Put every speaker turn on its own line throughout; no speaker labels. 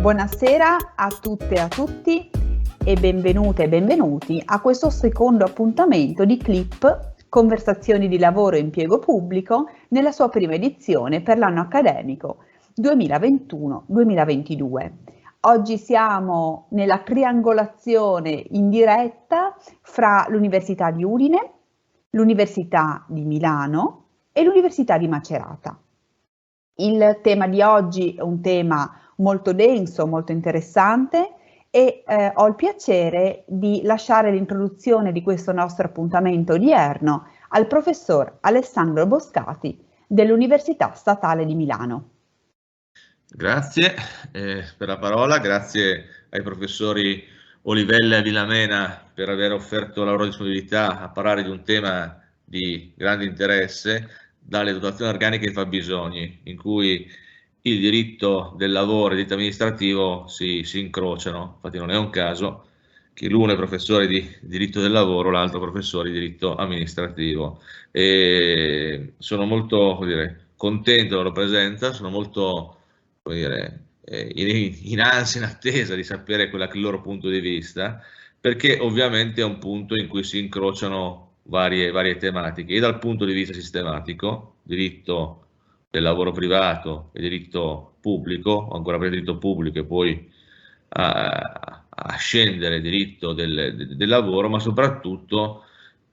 Buonasera a tutte e a tutti e benvenute e benvenuti a questo secondo appuntamento di Clip, Conversazioni di lavoro e impiego pubblico, nella sua prima edizione per l'anno accademico 2021-2022. Oggi siamo nella triangolazione in diretta fra l'Università di Udine, l'Università di Milano e l'Università di Macerata. Il tema di oggi è un tema molto denso, molto interessante e ho il piacere di lasciare l'introduzione di questo nostro appuntamento odierno al professor Alessandro Boscati dell'Università Statale di Milano.
Grazie per la parola, grazie ai professori Olivella e Vilamena per aver offerto la loro disponibilità a parlare di un tema di grande interesse, dalle dotazioni organiche ai fabbisogni, in cui il diritto del lavoro e il diritto amministrativo si incrociano. Infatti non è un caso che l'uno è professore di diritto del lavoro, l'altro professore di diritto amministrativo. E sono molto, contento della loro presenza, sono molto, in ansia, in attesa di sapere quella che è il loro punto di vista, perché ovviamente è un punto in cui si incrociano varie tematiche, e dal punto di vista sistematico, diritto del lavoro privato e diritto pubblico, o ancora prima diritto pubblico e poi a scendere diritto del lavoro, ma soprattutto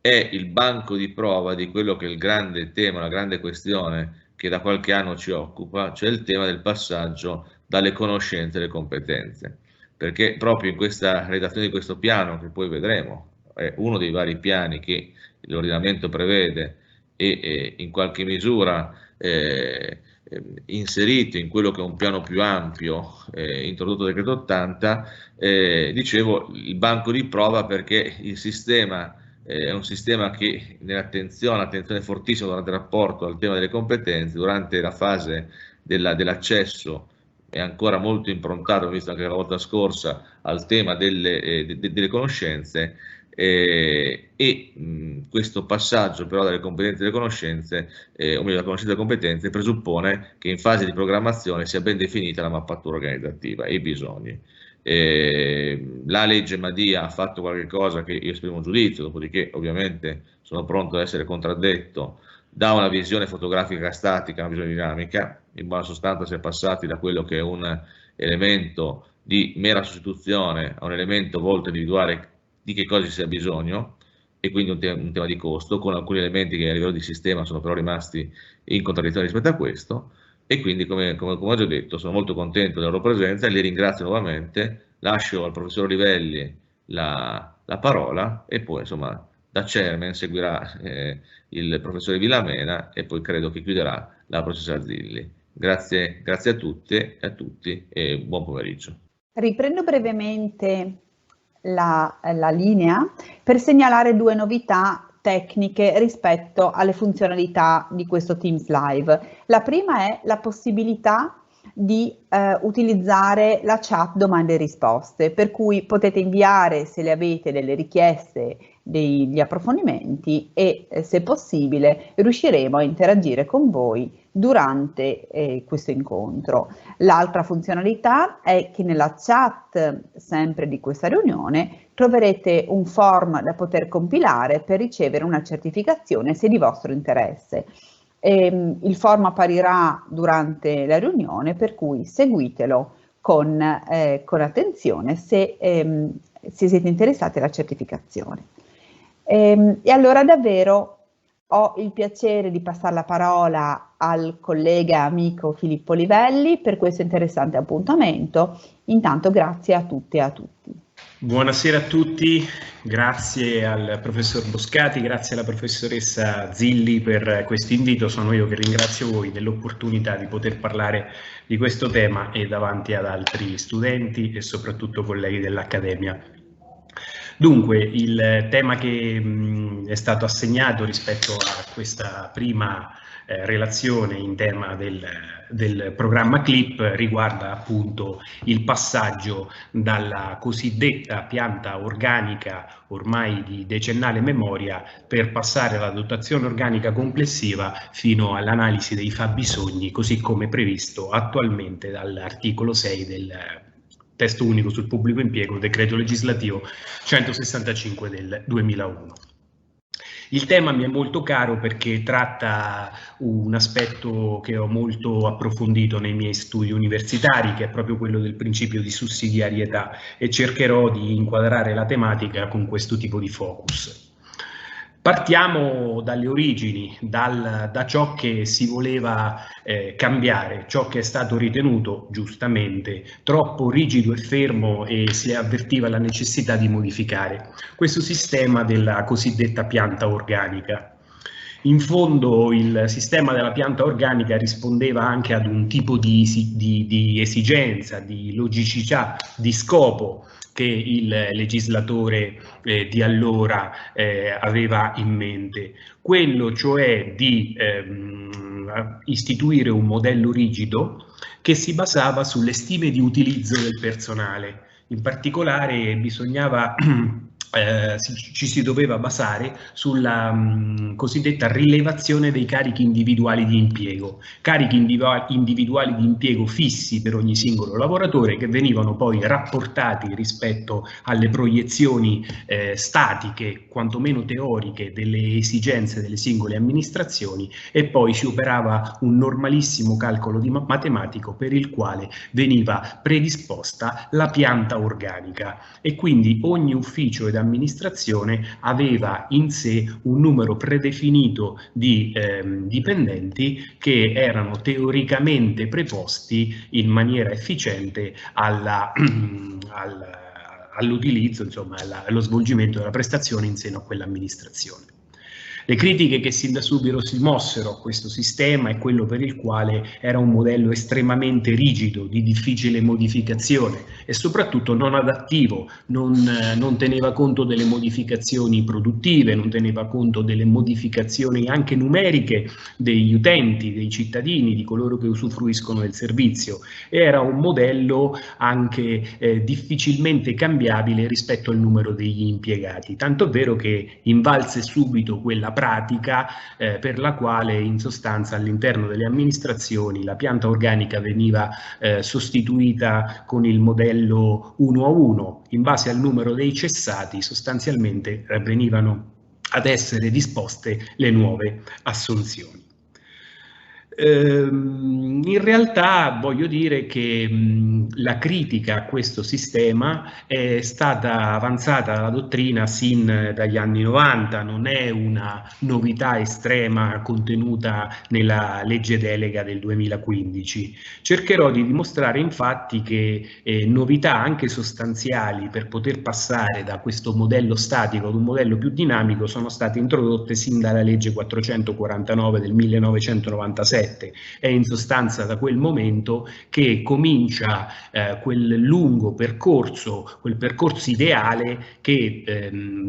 è il banco di prova di quello che è il grande tema, la grande questione che da qualche anno ci occupa, cioè il tema del passaggio dalle conoscenze alle competenze. Perché proprio in questa redazione di questo piano, che poi vedremo, è uno dei vari piani che l'ordinamento prevede e in qualche misura inserito in quello che è un piano più ampio introdotto dal decreto 80, dicevo il banco di prova, perché il sistema è un sistema che attenzione fortissima durante il rapporto al tema delle competenze, durante la fase dell'accesso è ancora molto improntato, visto anche la volta scorsa, al tema delle conoscenze. Questo passaggio però dalle competenze alle conoscenze, o meglio, da conoscenze alle competenze, presuppone che in fase di programmazione sia ben definita la mappatura organizzativa e i bisogni. La legge Madia ha fatto qualche cosa che io esprimo un giudizio, dopodiché ovviamente sono pronto ad essere contraddetto da una visione fotografica statica a una visione dinamica. In buona sostanza si è passati da quello che è un elemento di mera sostituzione a un elemento volto a individuare di che cosa ci sia bisogno, e quindi un tema di costo, con alcuni elementi che a livello di sistema sono però rimasti in contraddizione rispetto a questo. E quindi, come ho già detto, sono molto contento della loro presenza e li ringrazio nuovamente. Lascio al professor Olivelli la parola e poi, insomma, da chairman seguirà il professore Vilamena e poi credo che chiuderà la professoressa Zilli. Grazie a tutte e a tutti e buon pomeriggio.
Riprendo brevemente la linea per segnalare due novità tecniche rispetto alle funzionalità di questo Teams Live. La prima è la possibilità di utilizzare la chat domande e risposte, per cui potete inviare, se le avete, delle richieste, degli approfondimenti e se possibile riusciremo a interagire con voi durante questo incontro. L'altra funzionalità è che nella chat sempre di questa riunione troverete un form da poter compilare per ricevere una certificazione se di vostro interesse. Il form apparirà durante la riunione, per cui seguitelo con attenzione se siete interessati alla certificazione. E allora davvero ho il piacere di passare la parola al collega e amico Filippo Olivelli per questo interessante appuntamento. Intanto grazie a tutte e a tutti.
Buonasera a tutti, grazie al professor Boscati, grazie alla professoressa Zilli per questo invito. Sono io che ringrazio voi dell'opportunità di poter parlare di questo tema e davanti ad altri studenti e soprattutto colleghi dell'Accademia. Dunque, il tema che è stato assegnato rispetto a questa prima relazione in tema del programma CLIP riguarda appunto il passaggio dalla cosiddetta pianta organica ormai di decennale memoria per passare alla dotazione organica complessiva fino all'analisi dei fabbisogni, così come previsto attualmente dall'articolo 6 Testo unico sul pubblico impiego, decreto legislativo 165 del 2001. Il tema mi è molto caro perché tratta un aspetto che ho molto approfondito nei miei studi universitari, che è proprio quello del principio di sussidiarietà, e cercherò di inquadrare la tematica con questo tipo di focus. Partiamo dalle origini, da ciò che si voleva cambiare, ciò che è stato ritenuto giustamente troppo rigido e fermo e si avvertiva la necessità di modificare questo sistema della cosiddetta pianta organica. In fondo il sistema della pianta organica rispondeva anche ad un tipo di esigenza, di logicità, di scopo che il legislatore di allora aveva in mente, quello cioè di istituire un modello rigido che si basava sulle stime di utilizzo del personale. In particolare bisognava ci si doveva basare sulla cosiddetta rilevazione dei carichi individuali di impiego, carichi individuali di impiego fissi per ogni singolo lavoratore, che venivano poi rapportati rispetto alle proiezioni statiche, quantomeno teoriche, delle esigenze delle singole amministrazioni, e poi si operava un normalissimo calcolo matematico per il quale veniva predisposta la pianta organica, e quindi ogni ufficio ed amministrazione aveva in sé un numero predefinito di dipendenti che erano teoricamente preposti in maniera efficiente all'utilizzo, insomma, allo svolgimento della prestazione in seno a quell'amministrazione. Le critiche che sin da subito si mossero a questo sistema è quello per il quale era un modello estremamente rigido, di difficile modificazione e soprattutto non adattivo, non teneva conto delle modificazioni produttive, non teneva conto delle modificazioni anche numeriche degli utenti, dei cittadini, di coloro che usufruiscono del servizio. Era un modello anche difficilmente cambiabile rispetto al numero degli impiegati, tanto è vero che invalse subito quella pratica per la quale in sostanza all'interno delle amministrazioni la pianta organica veniva sostituita con il modello 1 a 1, in base al numero dei cessati sostanzialmente venivano ad essere disposte le nuove assunzioni. In realtà voglio dire che la critica a questo sistema è stata avanzata dalla dottrina sin dagli anni 90, non è una novità estrema contenuta nella legge delega del 2015. Cercherò di dimostrare infatti che novità anche sostanziali per poter passare da questo modello statico ad un modello più dinamico sono state introdotte sin dalla legge 449 del 1997. È in sostanza da quel momento che comincia quel lungo percorso, quel percorso ideale che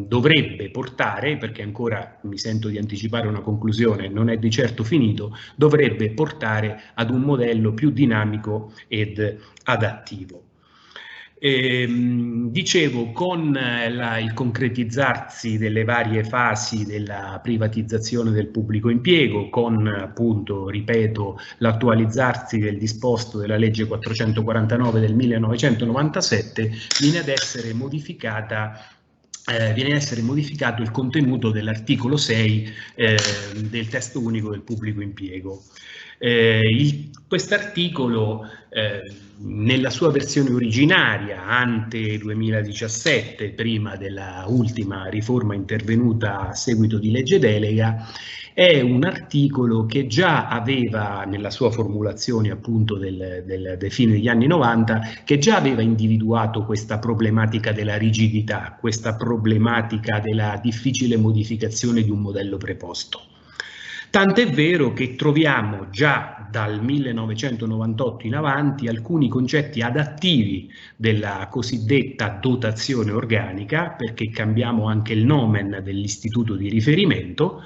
dovrebbe portare, perché ancora mi sento di anticipare una conclusione, non è di certo finito, dovrebbe portare ad un modello più dinamico ed adattivo. Dicevo, con il concretizzarsi delle varie fasi della privatizzazione del pubblico impiego, con appunto, ripeto, l'attualizzarsi del disposto della legge 449 del 1997, viene ad essere modificato il contenuto dell'articolo 6 del testo unico del pubblico impiego. Quest'articolo nella sua versione originaria, ante 2017, prima della ultima riforma intervenuta a seguito di legge delega, è un articolo che già aveva, nella sua formulazione appunto del fine degli anni 90, che già aveva individuato questa problematica della rigidità, questa problematica della difficile modificazione di un modello preposto. Tant'è vero che troviamo già dal 1998 in avanti alcuni concetti adattivi della cosiddetta dotazione organica, perché cambiamo anche il nomen dell'istituto di riferimento,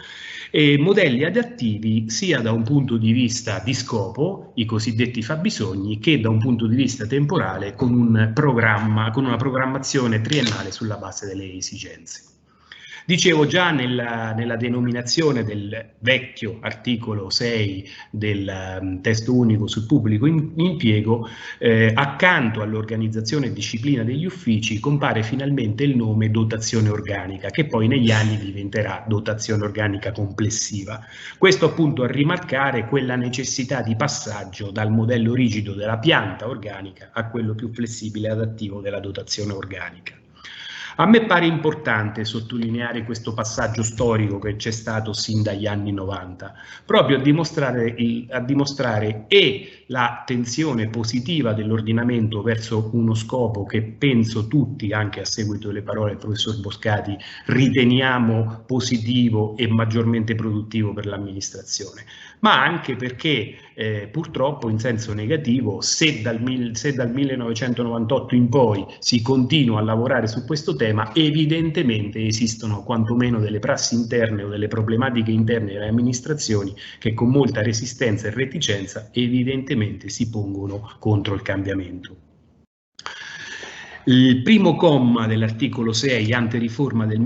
e modelli adattivi sia da un punto di vista di scopo, i cosiddetti fabbisogni, che da un punto di vista temporale con una programmazione triennale sulla base delle esigenze. Dicevo già nella denominazione del vecchio articolo 6 del testo unico sul pubblico impiego, accanto all'organizzazione e disciplina degli uffici compare finalmente il nome dotazione organica, che poi negli anni diventerà dotazione organica complessiva. Questo appunto a rimarcare quella necessità di passaggio dal modello rigido della pianta organica a quello più flessibile e adattivo della dotazione organica. A me pare importante sottolineare questo passaggio storico che c'è stato sin dagli anni 90, proprio a dimostrare e la tensione positiva dell'ordinamento verso uno scopo che penso tutti, anche a seguito delle parole del professor Boscati, riteniamo positivo e maggiormente produttivo per l'amministrazione, ma anche perché purtroppo in senso negativo, se dal 1998 in poi si continua a lavorare su questo tema, evidentemente esistono quantomeno delle prassi interne o delle problematiche interne delle amministrazioni che con molta resistenza e reticenza evidentemente si pongono contro il cambiamento. Il primo comma dell'articolo 6, anteriforma del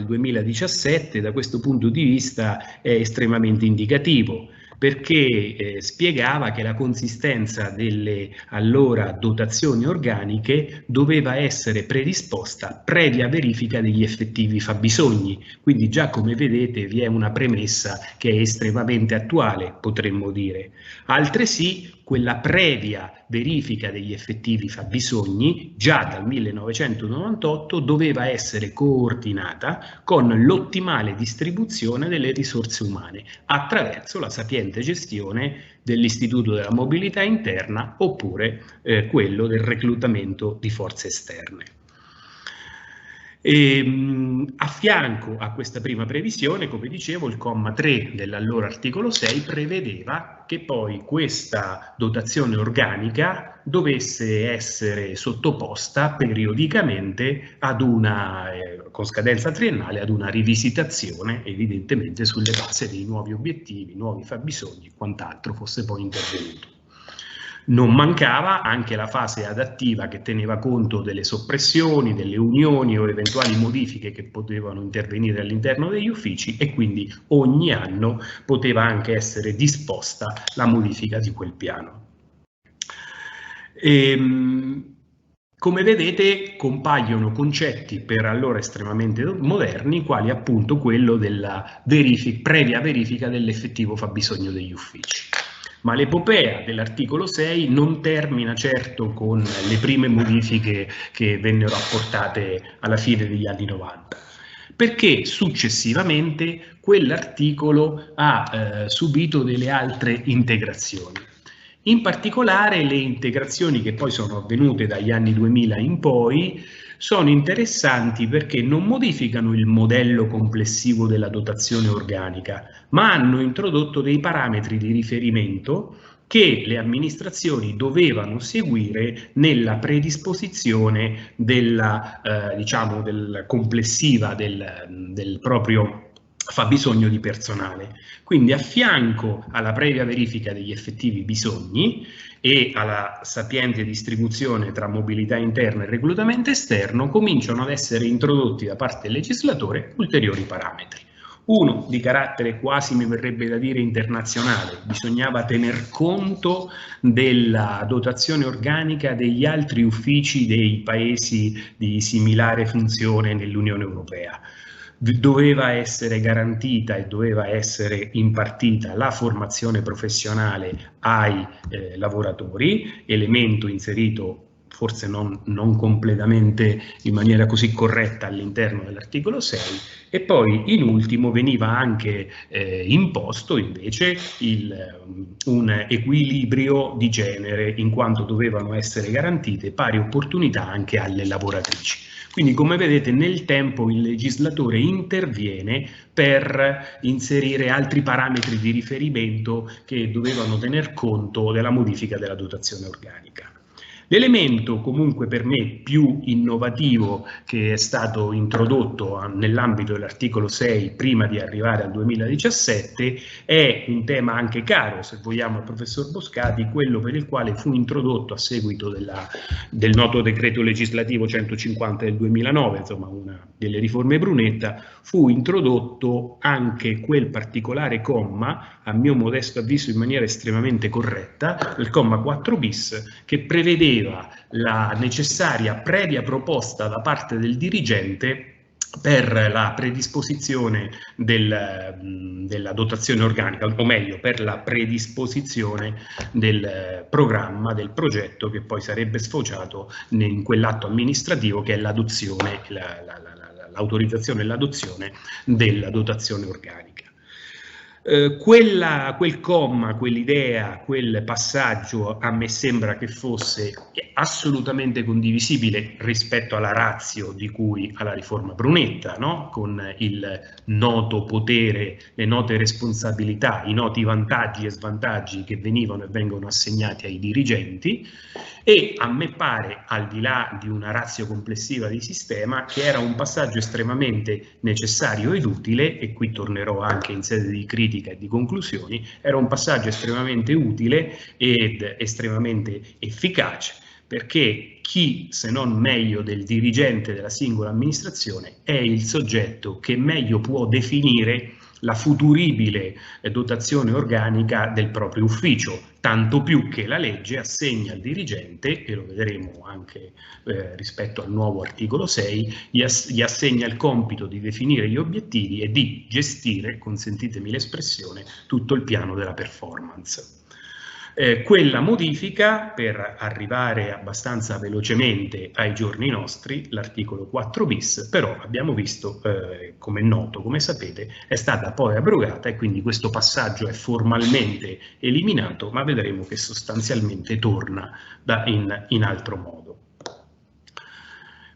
2017, da questo punto di vista è estremamente indicativo, perché spiegava che la consistenza delle allora dotazioni organiche doveva essere predisposta previa verifica degli effettivi fabbisogni. Quindi già, come vedete, vi è una premessa che è estremamente attuale, potremmo dire. Altresì quella previa verifica degli effettivi fabbisogni, già dal 1998, doveva essere coordinata con l'ottimale distribuzione delle risorse umane attraverso la sapiente gestione dell'Istituto della Mobilità Interna oppure quello del reclutamento di forze esterne. A fianco a questa prima previsione, come dicevo, il comma 3 dell'allora articolo 6 prevedeva che poi questa dotazione organica dovesse essere sottoposta periodicamente ad una, con scadenza triennale, ad una rivisitazione, evidentemente sulle basi dei nuovi obiettivi, nuovi fabbisogni e quant'altro fosse poi intervenuto. Non mancava anche la fase adattiva che teneva conto delle soppressioni, delle unioni o eventuali modifiche che potevano intervenire all'interno degli uffici, e quindi ogni anno poteva anche essere disposta la modifica di quel piano. Come vedete, compaiono concetti per allora estremamente moderni, quali appunto quello della previa verifica dell'effettivo fabbisogno degli uffici. Ma l'epopea dell'articolo 6 non termina certo con le prime modifiche che vennero apportate alla fine degli anni 90, perché successivamente quell'articolo ha subito delle altre integrazioni. In particolare le integrazioni che poi sono avvenute dagli anni 2000 in poi sono interessanti perché non modificano il modello complessivo della dotazione organica, ma hanno introdotto dei parametri di riferimento che le amministrazioni dovevano seguire nella predisposizione della, complessiva del proprio fabbisogno di personale. Quindi a fianco alla previa verifica degli effettivi bisogni e alla sapiente distribuzione tra mobilità interna e reclutamento esterno, cominciano ad essere introdotti da parte del legislatore ulteriori parametri. Uno di carattere quasi, mi verrebbe da dire, internazionale: bisognava tener conto della dotazione organica degli altri uffici dei paesi di similare funzione nell'Unione Europea. Doveva essere garantita e doveva essere impartita la formazione professionale ai lavoratori, elemento inserito forse non completamente in maniera così corretta all'interno dell'articolo 6, e poi in ultimo veniva anche imposto invece un equilibrio di genere, in quanto dovevano essere garantite pari opportunità anche alle lavoratrici. Quindi, come vedete, nel tempo il legislatore interviene per inserire altri parametri di riferimento che dovevano tener conto della modifica della dotazione organica. L'elemento comunque per me più innovativo che è stato introdotto nell'ambito dell'articolo 6 prima di arrivare al 2017 è un tema anche caro, se vogliamo, al professor Boscati, quello per il quale fu introdotto a seguito del noto decreto legislativo 150 del 2009, insomma una delle riforme Brunetta, fu introdotto anche quel particolare comma, a mio modesto avviso in maniera estremamente corretta, il comma 4 bis, che prevedeva la necessaria previa proposta da parte del dirigente per la predisposizione della dotazione organica, o meglio per la predisposizione del programma, del progetto che poi sarebbe sfociato in quell'atto amministrativo che è l'adozione, l'autorizzazione e l'adozione della dotazione organica. Quel comma, quell'idea, quel passaggio a me sembra che fosse assolutamente condivisibile rispetto alla ratio di cui alla riforma Brunetta, no? Con il noto potere, le note responsabilità, i noti vantaggi e svantaggi che venivano e vengono assegnati ai dirigenti, e a me pare, al di là di una ratio complessiva di sistema, che era un passaggio estremamente necessario ed utile, e qui tornerò anche in sede di critica e di conclusioni, era un passaggio estremamente utile ed estremamente efficace, perché chi, se non meglio del dirigente della singola amministrazione, è il soggetto che meglio può definire la futuribile dotazione organica del proprio ufficio, tanto più che la legge assegna al dirigente, e lo vedremo anche rispetto al nuovo articolo 6, gli assegna il compito di definire gli obiettivi e di gestire, consentitemi l'espressione, tutto il piano della performance. Quella modifica, per arrivare abbastanza velocemente ai giorni nostri, l'articolo 4 bis, però abbiamo visto, come è noto, come sapete, è stata poi abrogata, e quindi questo passaggio è formalmente eliminato, ma vedremo che sostanzialmente torna in altro modo.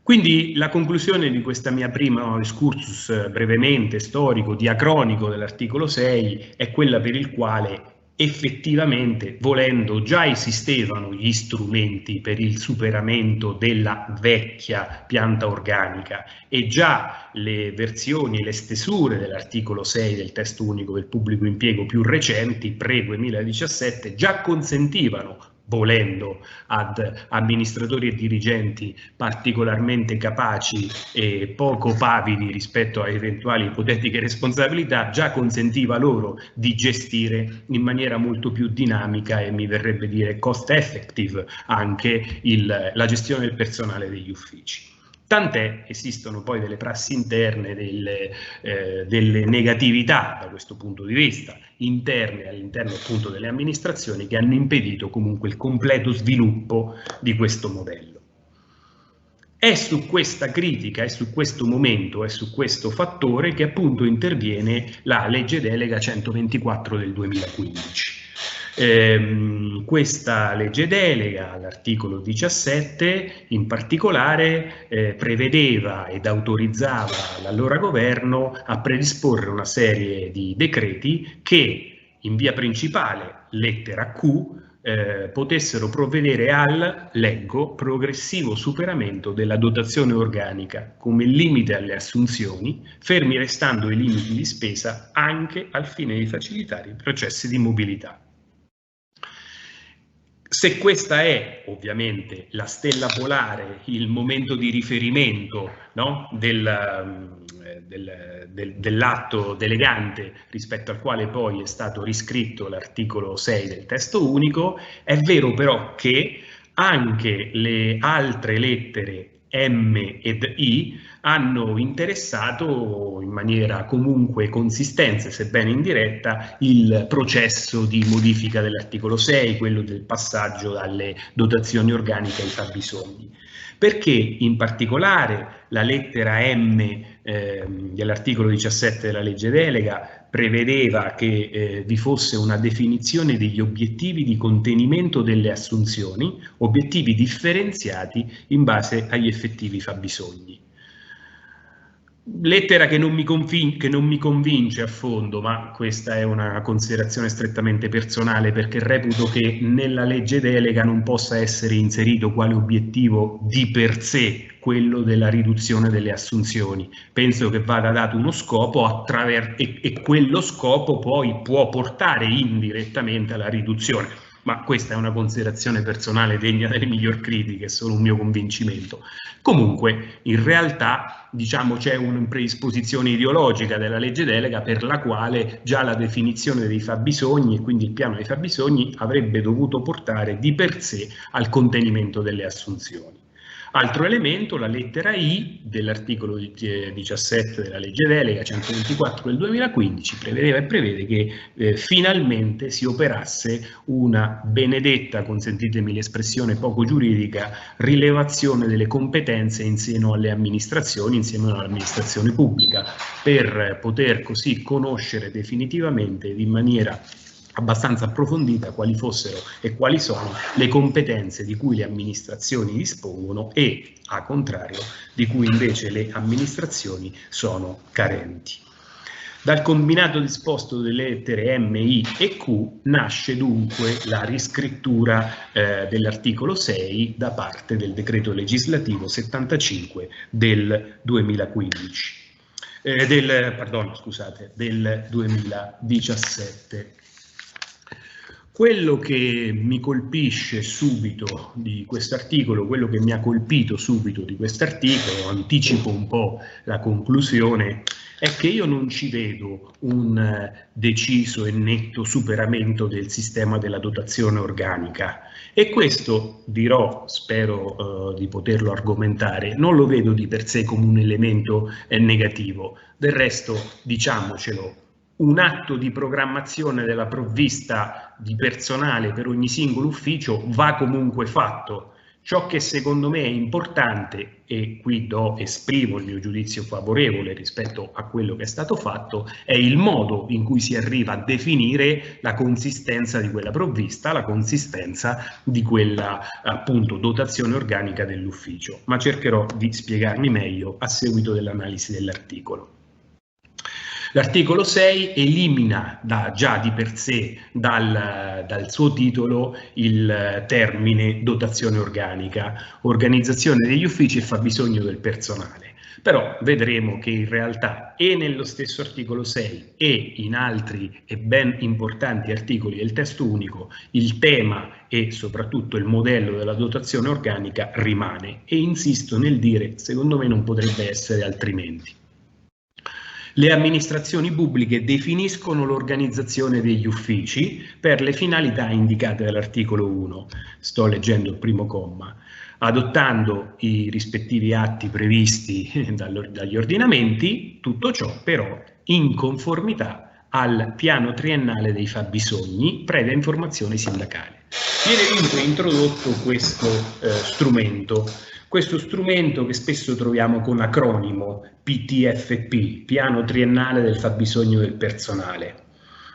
Quindi la conclusione di questa mia prima excursus brevemente storico, diacronico dell'articolo 6, è quella per il quale effettivamente, volendo, già esistevano gli strumenti per il superamento della vecchia pianta organica, e già le versioni e le stesure dell'articolo 6 del testo unico del pubblico impiego più recenti, pre-2017, già consentivano, volendo, ad amministratori e dirigenti particolarmente capaci e poco pavidi rispetto a eventuali ipotetiche responsabilità, già consentiva loro di gestire in maniera molto più dinamica e, mi verrebbe dire, cost effective anche la gestione del personale degli uffici. Tant'è, esistono poi delle prassi interne, delle negatività da questo punto di vista, interne all'interno appunto delle amministrazioni, che hanno impedito comunque il completo sviluppo di questo modello. È su questa critica, è su questo momento, è su questo fattore che appunto interviene la legge delega 124 del 2015. Questa legge delega, all'articolo 17, in particolare prevedeva ed autorizzava l'allora governo a predisporre una serie di decreti che, in via principale, lettera Q, potessero provvedere al, leggo, progressivo superamento della dotazione organica come limite alle assunzioni, fermi restando i limiti di spesa anche al fine di facilitare i processi di mobilità. Se questa è ovviamente la stella polare, il momento di riferimento, no, dell'atto delegante rispetto al quale poi è stato riscritto l'articolo 6 del testo unico, è vero però che anche le altre lettere M ed I hanno interessato in maniera comunque consistente, sebbene indiretta, il processo di modifica dell'articolo 6, quello del passaggio dalle dotazioni organiche ai fabbisogni. Perché in particolare la lettera M dell'articolo 17 della legge delega prevedeva che vi fosse una definizione degli obiettivi di contenimento delle assunzioni, obiettivi differenziati in base agli effettivi fabbisogni. Lettera che non mi convince a fondo, ma questa è una considerazione strettamente personale, perché reputo che nella legge delega non possa essere inserito quale obiettivo di per sé quello della riduzione delle assunzioni. Penso che vada dato uno scopo e quello scopo poi può portare indirettamente alla riduzione. Ma questa è una considerazione personale degna delle miglior critiche, è solo un mio convincimento. Comunque, in realtà, diciamo, c'è una predisposizione ideologica della legge delega per la quale già la definizione dei fabbisogni e quindi il piano dei fabbisogni avrebbe dovuto portare di per sé al contenimento delle assunzioni. Altro elemento, la lettera I dell'articolo 17 della legge delega 124 del 2015 prevedeva e prevede che finalmente si operasse una benedetta, consentitemi l'espressione poco giuridica, rilevazione delle competenze in seno alle amministrazioni, insieme all'amministrazione pubblica, per poter così conoscere definitivamente in maniera abbastanza approfondita quali fossero e quali sono le competenze di cui le amministrazioni dispongono e, a contrario, di cui invece le amministrazioni sono carenti. Dal combinato disposto delle lettere M, I e Q nasce dunque la riscrittura dell'articolo 6 da parte del decreto legislativo 75 del 2015. Del 2017. Quello che mi colpisce subito di quest'articolo, quello che mi ha colpito subito di quest'articolo, anticipo un po' la conclusione, è che io non ci vedo un deciso e netto superamento del sistema della dotazione organica, e questo, dirò, spero di poterlo argomentare, non lo vedo di per sé come un elemento negativo. Del resto, diciamocelo, un atto di programmazione della provvista di personale per ogni singolo ufficio va comunque fatto. Ciò che secondo me è importante, e qui esprimo il mio giudizio favorevole rispetto a quello che è stato fatto, è il modo in cui si arriva a definire la consistenza di quella provvista, la consistenza di quella appunto dotazione organica dell'ufficio. Ma cercherò di spiegarmi meglio a seguito dell'analisi dell'articolo. L'articolo 6 elimina già di per sé dal suo titolo il termine dotazione organica, organizzazione degli uffici e fabbisogno del personale. Però vedremo che in realtà e nello stesso articolo 6 e in altri e ben importanti articoli del testo unico il tema e soprattutto il modello della dotazione organica rimane, e insisto nel dire, secondo me non potrebbe essere altrimenti. Le amministrazioni pubbliche definiscono l'organizzazione degli uffici per le finalità indicate dall'articolo 1, sto leggendo il primo comma, adottando i rispettivi atti previsti dagli ordinamenti, tutto ciò però in conformità al piano triennale dei fabbisogni, previa informazione sindacale. Viene dunque introdotto questo strumento che spesso troviamo con acronimo PTFP, Piano Triennale del Fabbisogno del Personale,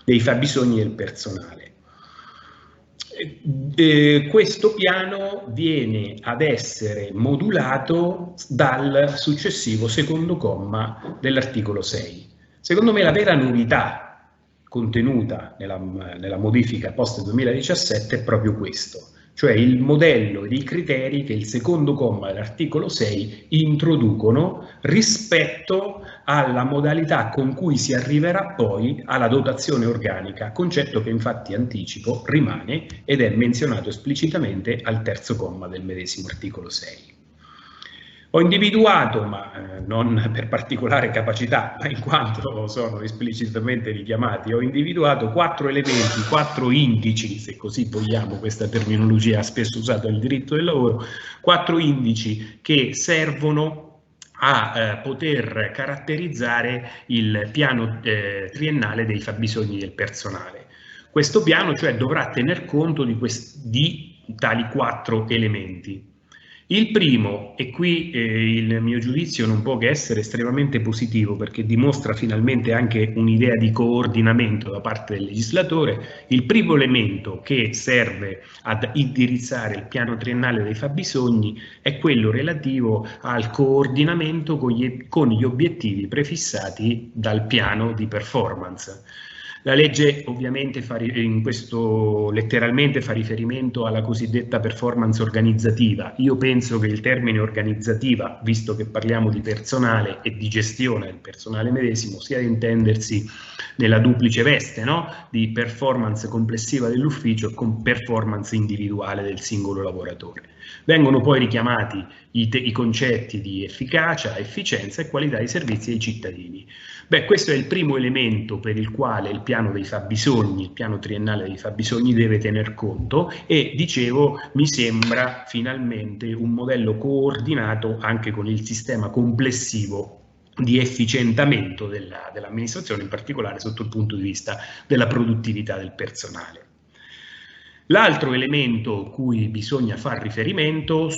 dei fabbisogni del personale. Questo piano viene ad essere modulato dal successivo secondo comma dell'articolo 6. Secondo me la vera novità contenuta nella modifica post 2017 è proprio questo, cioè il modello ed i criteri che il secondo comma dell'articolo 6 introducono rispetto alla modalità con cui si arriverà poi alla dotazione organica, concetto che infatti, anticipo, rimane ed è menzionato esplicitamente al terzo comma del medesimo articolo 6. Ho individuato, ma non per particolare capacità, ma in quanto sono esplicitamente richiamati, ho individuato 4 elementi, 4 indici, se così vogliamo, questa terminologia spesso usata nel diritto del lavoro, 4 indici che servono a poter caratterizzare il piano triennale dei fabbisogni del personale. Questo piano, cioè, dovrà tener conto di tali 4 elementi. Il primo, e qui il mio giudizio non può che essere estremamente positivo perché dimostra finalmente anche un'idea di coordinamento da parte del legislatore, il primo elemento che serve ad indirizzare il piano triennale dei fabbisogni è quello relativo al coordinamento con gli obiettivi prefissati dal piano di performance. La legge ovviamente in questo letteralmente fa riferimento alla cosiddetta performance organizzativa. Io penso che il termine organizzativa, visto che parliamo di personale e di gestione del personale medesimo, sia da intendersi nella duplice veste, no? Di performance complessiva dell'ufficio con performance individuale del singolo lavoratore. Vengono poi richiamati i concetti di efficacia, efficienza e qualità dei servizi ai cittadini. Beh, questo è il primo elemento per il quale il piano dei fabbisogni, il piano triennale dei fabbisogni deve tener conto e, dicevo, mi sembra finalmente un modello coordinato anche con il sistema complessivo di efficientamento dell'amministrazione, in particolare sotto il punto di vista della produttività del personale. L'altro elemento cui bisogna far riferimento,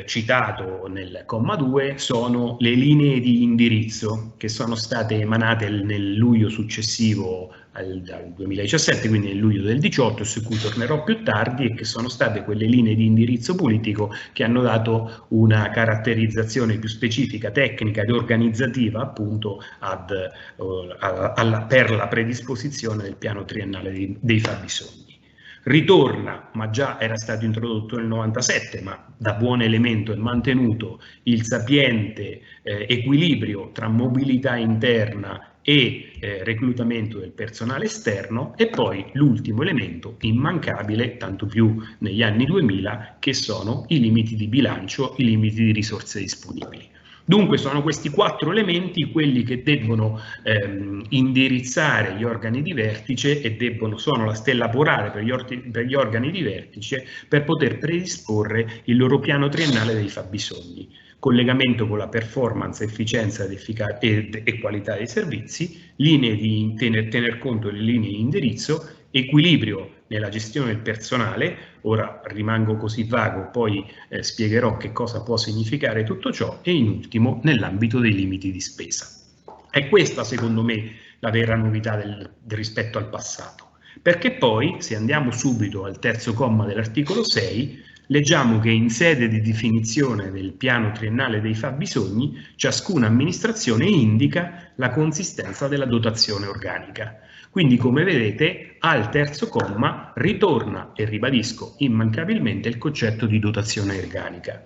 citato nel comma 2, sono le linee di indirizzo che sono state emanate nel luglio successivo al 2017, quindi nel luglio del 18, su cui tornerò più tardi, e che sono state quelle linee di indirizzo politico che hanno dato una caratterizzazione più specifica, tecnica ed organizzativa appunto per la predisposizione del piano triennale dei fabbisogni. Ritorna, ma già era stato introdotto nel 97, ma da buon elemento è mantenuto, il sapiente equilibrio tra mobilità interna e reclutamento del personale esterno, e poi l'ultimo elemento immancabile, tanto più negli anni 2000, che sono i limiti di bilancio, i limiti di risorse disponibili. Dunque sono questi 4 elementi quelli che debbono indirizzare gli organi di vertice e sono la stella polare per gli organi di vertice per poter predisporre il loro piano triennale dei fabbisogni. Collegamento con la performance, efficienza e qualità dei servizi, tener conto delle linee di indirizzo, equilibrio nella gestione del personale. Ora rimango così vago, poi spiegherò che cosa può significare tutto ciò, e in ultimo nell'ambito dei limiti di spesa. È questa secondo me la vera novità rispetto al passato, perché poi se andiamo subito al terzo comma dell'articolo 6 leggiamo che in sede di definizione del piano triennale dei fabbisogni ciascuna amministrazione indica la consistenza della dotazione organica. Quindi, come vedete, al terzo comma ritorna, e ribadisco immancabilmente, il concetto di dotazione organica.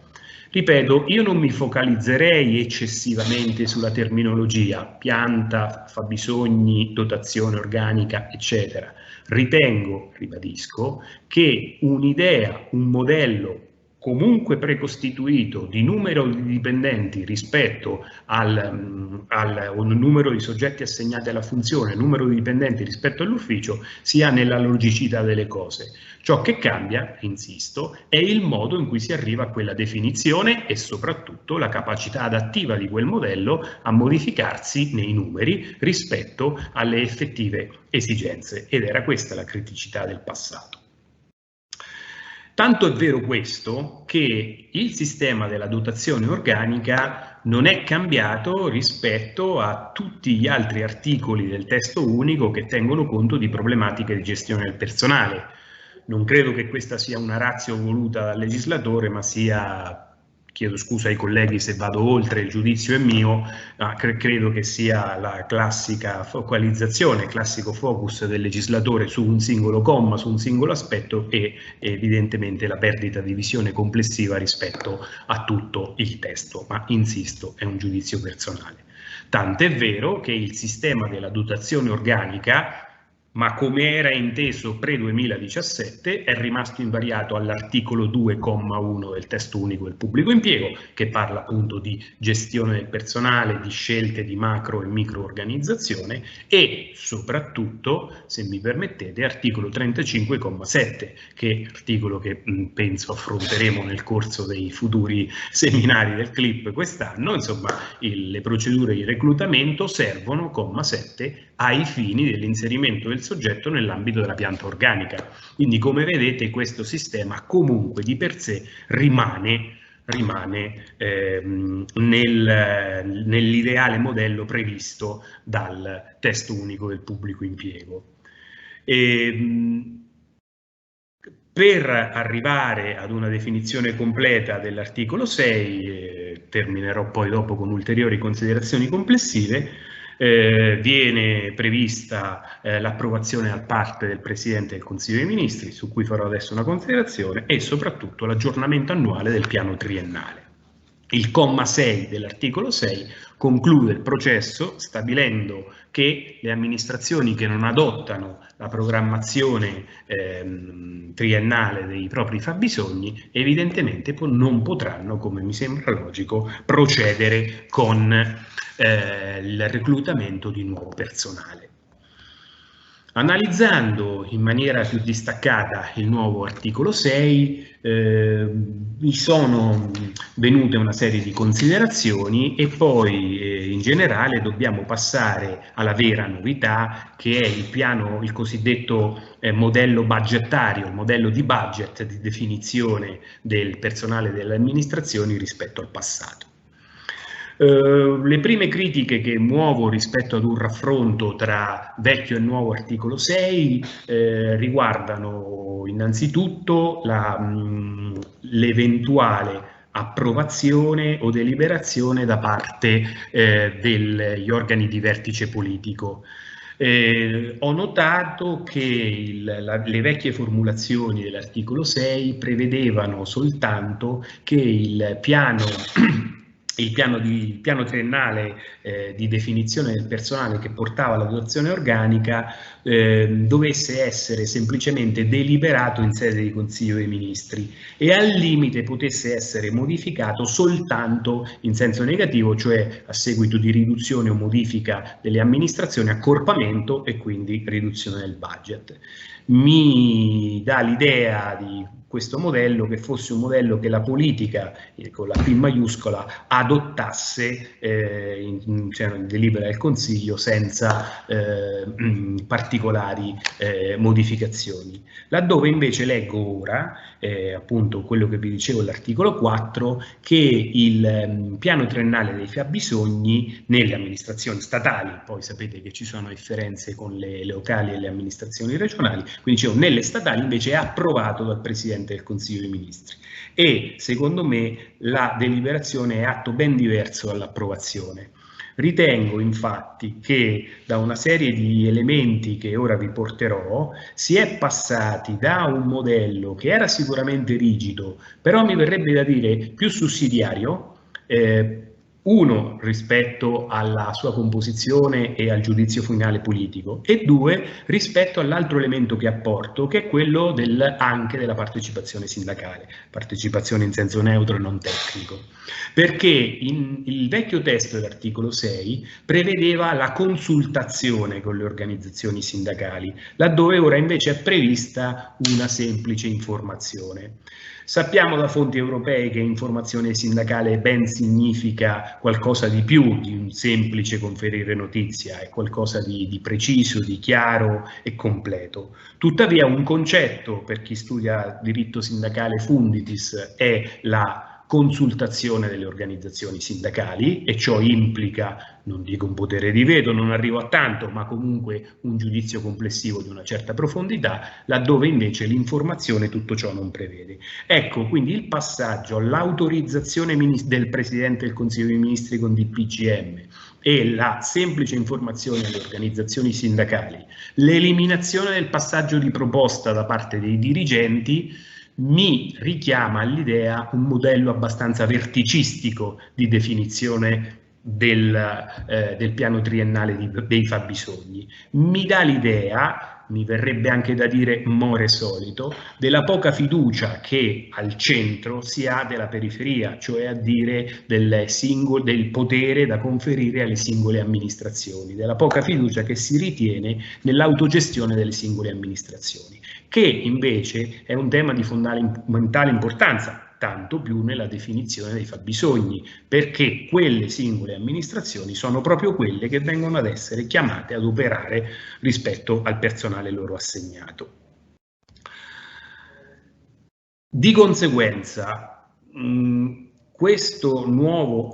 Ripeto, io non mi focalizzerei eccessivamente sulla terminologia pianta, fabbisogni, dotazione organica, eccetera. Ritengo, ribadisco, che un'idea, un modello comunque precostituito di numero di dipendenti rispetto al numero di soggetti assegnati alla funzione, numero di dipendenti rispetto all'ufficio, sia nella logicità delle cose. Ciò che cambia, insisto, è il modo in cui si arriva a quella definizione e soprattutto la capacità adattiva di quel modello a modificarsi nei numeri rispetto alle effettive esigenze, ed era questa la criticità del passato. Tanto è vero questo che il sistema della dotazione organica non è cambiato rispetto a tutti gli altri articoli del testo unico che tengono conto di problematiche di gestione del personale. Non credo che questa sia una ratio voluta dal legislatore, ma sia, chiedo scusa ai colleghi se vado oltre, il giudizio è mio, ma credo che sia la classica focalizzazione, il classico focus del legislatore su un singolo comma, su un singolo aspetto, e evidentemente la perdita di visione complessiva rispetto a tutto il testo, ma insisto, è un giudizio personale. Tant'è vero che il sistema della dotazione organica, ma come era inteso pre-2017, è rimasto invariato all'articolo 2,1 del testo unico del pubblico impiego, che parla appunto di gestione del personale, di scelte di macro e micro organizzazione, e soprattutto, se mi permettete, articolo 35,7, che è articolo che penso affronteremo nel corso dei futuri seminari del CLIP quest'anno. Insomma, le procedure di reclutamento servono, comma 7, ai fini dell'inserimento del soggetto nell'ambito della pianta organica. Quindi, come vedete, questo sistema comunque di per sé rimane rimane nell'ideale modello previsto dal testo unico del pubblico impiego. Per arrivare ad una definizione completa dell'articolo 6, terminerò poi dopo con ulteriori considerazioni complessive, viene prevista l'approvazione da parte del Presidente del Consiglio dei Ministri, su cui farò adesso una considerazione, e soprattutto l'aggiornamento annuale del piano triennale. Il comma 6 dell'articolo 6 conclude il processo stabilendo che le amministrazioni che non adottano la programmazione triennale dei propri fabbisogni evidentemente non potranno, come mi sembra logico, procedere con il reclutamento di nuovo personale. Analizzando in maniera più distaccata il nuovo articolo 6, mi sono venute una serie di considerazioni e poi in generale dobbiamo passare alla vera novità, che è il cosiddetto modello budgetario, il modello di budget di definizione del personale delle amministrazioni rispetto al passato. Le prime critiche che muovo rispetto ad un raffronto tra vecchio e nuovo articolo 6 riguardano innanzitutto l'eventuale approvazione o deliberazione da parte degli organi di vertice politico. Ho notato che le vecchie formulazioni dell'articolo 6 prevedevano soltanto che il piano triennale di definizione del personale che portava alla dotazione organica dovesse essere semplicemente deliberato in sede di Consiglio dei Ministri e al limite potesse essere modificato soltanto in senso negativo, cioè a seguito di riduzione o modifica delle amministrazioni, accorpamento e quindi riduzione del budget. Mi dà l'idea di questo modello che fosse un modello che la politica, con la P maiuscola, adottasse in delibera del Consiglio senza particolari modificazioni. Laddove invece leggo ora, appunto quello che vi dicevo all'articolo 4, che il piano triennale dei fabbisogni nelle amministrazioni statali, poi sapete che ci sono differenze con le locali e le amministrazioni regionali, quindi dicevo, nelle statali invece è approvato dal Presidente del Consiglio dei Ministri e secondo me la deliberazione è atto ben diverso dall'approvazione. Ritengo infatti che da una serie di elementi che ora vi porterò si è passati da un modello che era sicuramente rigido, però mi verrebbe da dire più sussidiario, uno rispetto alla sua composizione e al giudizio finale politico e due rispetto all'altro elemento che apporto, che è quello anche della partecipazione sindacale, partecipazione in senso neutro e non tecnico, perché il vecchio testo dell'articolo 6 prevedeva la consultazione con le organizzazioni sindacali, laddove ora invece è prevista una semplice informazione. Sappiamo da fonti europee che informazione sindacale ben significa qualcosa di più di un semplice conferire notizia, è qualcosa di preciso, di chiaro e completo. Tuttavia un concetto per chi studia diritto sindacale funditis è la consultazione delle organizzazioni sindacali e ciò implica, non dico un potere di veto, non arrivo a tanto, ma comunque un giudizio complessivo di una certa profondità, laddove invece l'informazione tutto ciò non prevede. Ecco, quindi il passaggio all'autorizzazione del Presidente del Consiglio dei Ministri con DPCM e la semplice informazione alle organizzazioni sindacali, l'eliminazione del passaggio di proposta da parte dei dirigenti, mi richiama all'idea un modello abbastanza verticistico di definizione del piano triennale dei fabbisogni. Mi dà l'idea, mi verrebbe anche da dire more solito, della poca fiducia che al centro si ha della periferia, cioè a dire del potere da conferire alle singole amministrazioni, della poca fiducia che si ritiene nell'autogestione delle singole amministrazioni, che invece è un tema di fondamentale importanza, tanto più nella definizione dei fabbisogni, perché quelle singole amministrazioni sono proprio quelle che vengono ad essere chiamate ad operare rispetto al personale loro assegnato. Di conseguenza, questo nuovo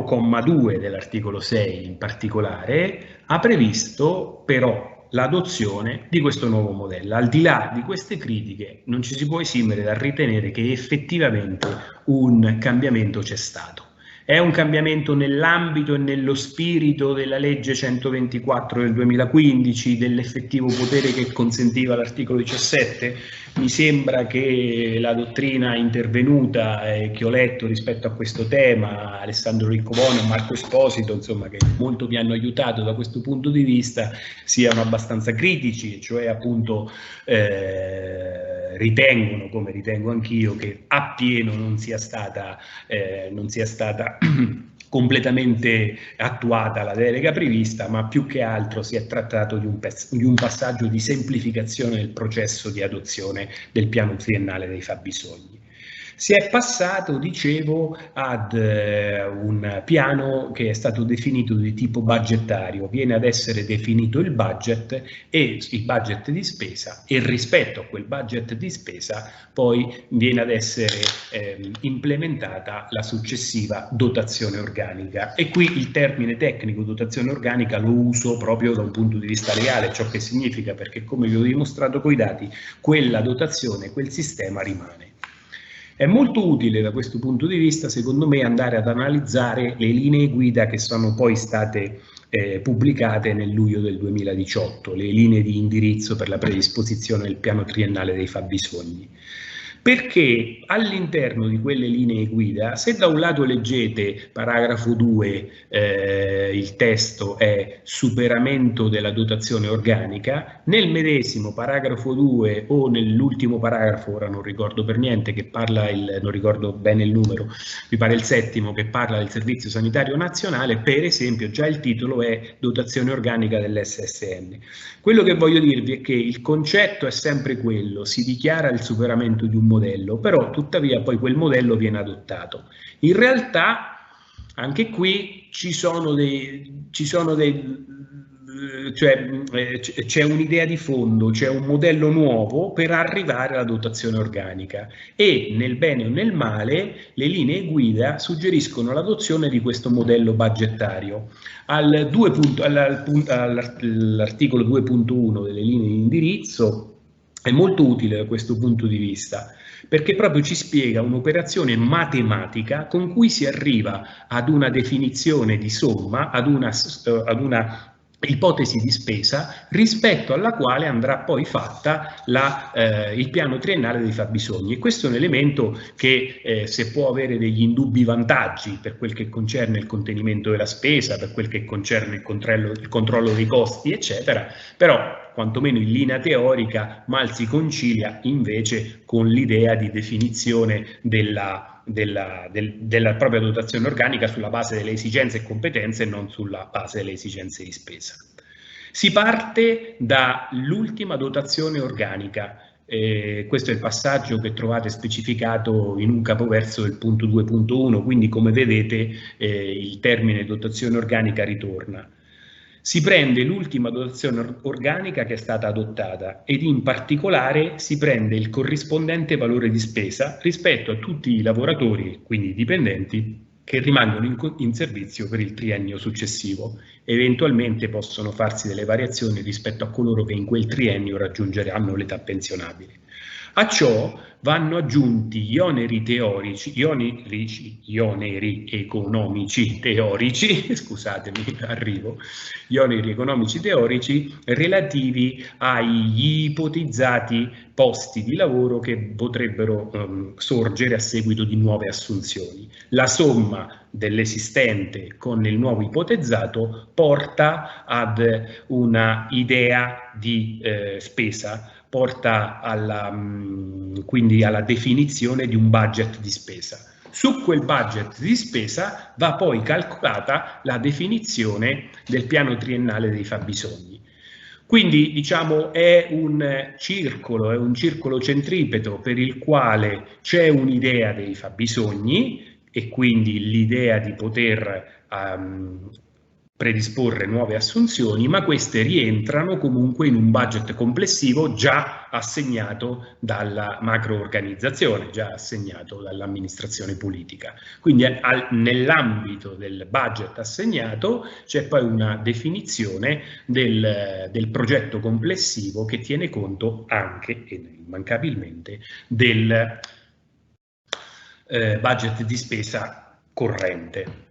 comma 2 dell'articolo 6 in particolare ha previsto però l'adozione di questo nuovo modello. Al di là di queste critiche non ci si può esimere dal ritenere che effettivamente un cambiamento c'è stato. È un cambiamento nell'ambito e nello spirito della legge 124 del 2015, dell'effettivo potere che consentiva l'articolo 17? Mi sembra che la dottrina intervenuta che ho letto rispetto a questo tema, Alessandro Riccoboni e Marco Esposito, insomma, che molto mi hanno aiutato da questo punto di vista, siano abbastanza critici, cioè appunto ritengono, come ritengo anch'io, che appieno non sia stata completamente attuata la delega prevista, ma più che altro si è trattato di un passaggio di semplificazione del processo di adozione del piano triennale dei fabbisogni. Si è passato, dicevo, ad un piano che è stato definito di tipo budgetario. Viene ad essere definito il budget di spesa, e rispetto a quel budget di spesa poi viene ad essere implementata la successiva dotazione organica. E qui il termine tecnico dotazione organica lo uso proprio da un punto di vista legale, ciò che significa, perché come vi ho dimostrato coi dati, quella dotazione, quel sistema rimane. È molto utile da questo punto di vista, secondo me, andare ad analizzare le linee guida che sono poi state pubblicate nel luglio del 2018, le linee di indirizzo per la predisposizione del piano triennale dei fabbisogni. Perché all'interno di quelle linee guida, se da un lato leggete paragrafo 2, il testo è superamento della dotazione organica, nel medesimo paragrafo 2 o nell'ultimo paragrafo, ora non ricordo per niente, che parla non ricordo bene il numero, mi pare il 7º, che parla del Servizio Sanitario Nazionale, per esempio già il titolo è dotazione organica dell'SSN. Quello che voglio dirvi è che il concetto è sempre quello, si dichiara il superamento di un modello, però tuttavia poi quel modello viene adottato. In realtà anche qui c'è un'idea di fondo, c'è un modello nuovo per arrivare alla dotazione organica, e nel bene o nel male le linee guida suggeriscono l'adozione di questo modello budgetario. All'articolo 2.1 delle linee di indirizzo è molto utile da questo punto di vista, perché proprio ci spiega un'operazione matematica con cui si arriva ad una definizione di somma, ad una ipotesi di spesa rispetto alla quale andrà poi fatta il piano triennale dei fabbisogni. E questo è un elemento che se può avere degli indubbi vantaggi per quel che concerne il contenimento della spesa, per quel che concerne il controllo dei costi, eccetera, però quantomeno in linea teorica mal si concilia invece con l'idea di definizione della propria dotazione organica sulla base delle esigenze e competenze e non sulla base delle esigenze di spesa. Si parte dall'ultima dotazione organica. Questo è il passaggio che trovate specificato in un capoverso del punto 2.1, quindi come vedete il termine dotazione organica ritorna. Si prende l'ultima dotazione organica che è stata adottata ed in particolare si prende il corrispondente valore di spesa rispetto a tutti i lavoratori, quindi i dipendenti, che rimangono in servizio per il triennio successivo. Eventualmente possono farsi delle variazioni rispetto a coloro che in quel triennio raggiungeranno l'età pensionabile. A ciò vanno aggiunti gli oneri economici teorici, scusatemi, gli oneri economici teorici relativi agli ipotizzati posti di lavoro che potrebbero sorgere a seguito di nuove assunzioni. La somma dell'esistente con il nuovo ipotizzato porta ad una idea di spesa, porta quindi alla definizione di un budget di spesa. Su quel budget di spesa va poi calcolata la definizione del piano triennale dei fabbisogni. Quindi diciamo è un circolo centripeto per il quale c'è un'idea dei fabbisogni e quindi l'idea di poter predisporre nuove assunzioni, ma queste rientrano comunque in un budget complessivo già assegnato dalla macroorganizzazione, già assegnato dall'amministrazione politica. Quindi nell'ambito del budget assegnato c'è poi una definizione del progetto complessivo che tiene conto anche e immancabilmente del budget di spesa corrente.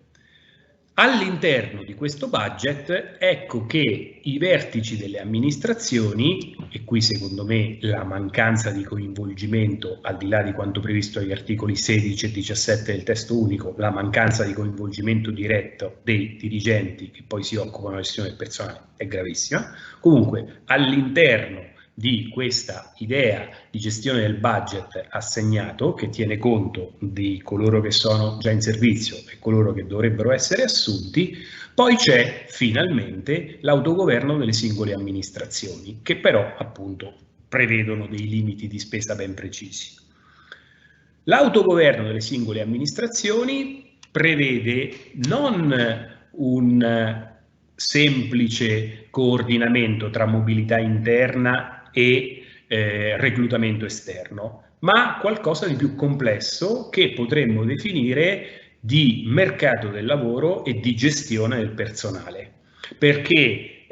All'interno di questo budget ecco che i vertici delle amministrazioni, e qui secondo me la mancanza di coinvolgimento, al di là di quanto previsto agli articoli 16 e 17 del testo unico, la mancanza di coinvolgimento diretto dei dirigenti che poi si occupano della gestione del personale è gravissima. Comunque all'interno di questa idea di gestione del budget assegnato, che tiene conto di coloro che sono già in servizio e coloro che dovrebbero essere assunti, poi c'è finalmente l'autogoverno delle singole amministrazioni, che però appunto prevedono dei limiti di spesa ben precisi. L'autogoverno delle singole amministrazioni prevede non un semplice coordinamento tra mobilità interna e reclutamento esterno, ma qualcosa di più complesso che potremmo definire di mercato del lavoro e di gestione del personale, perché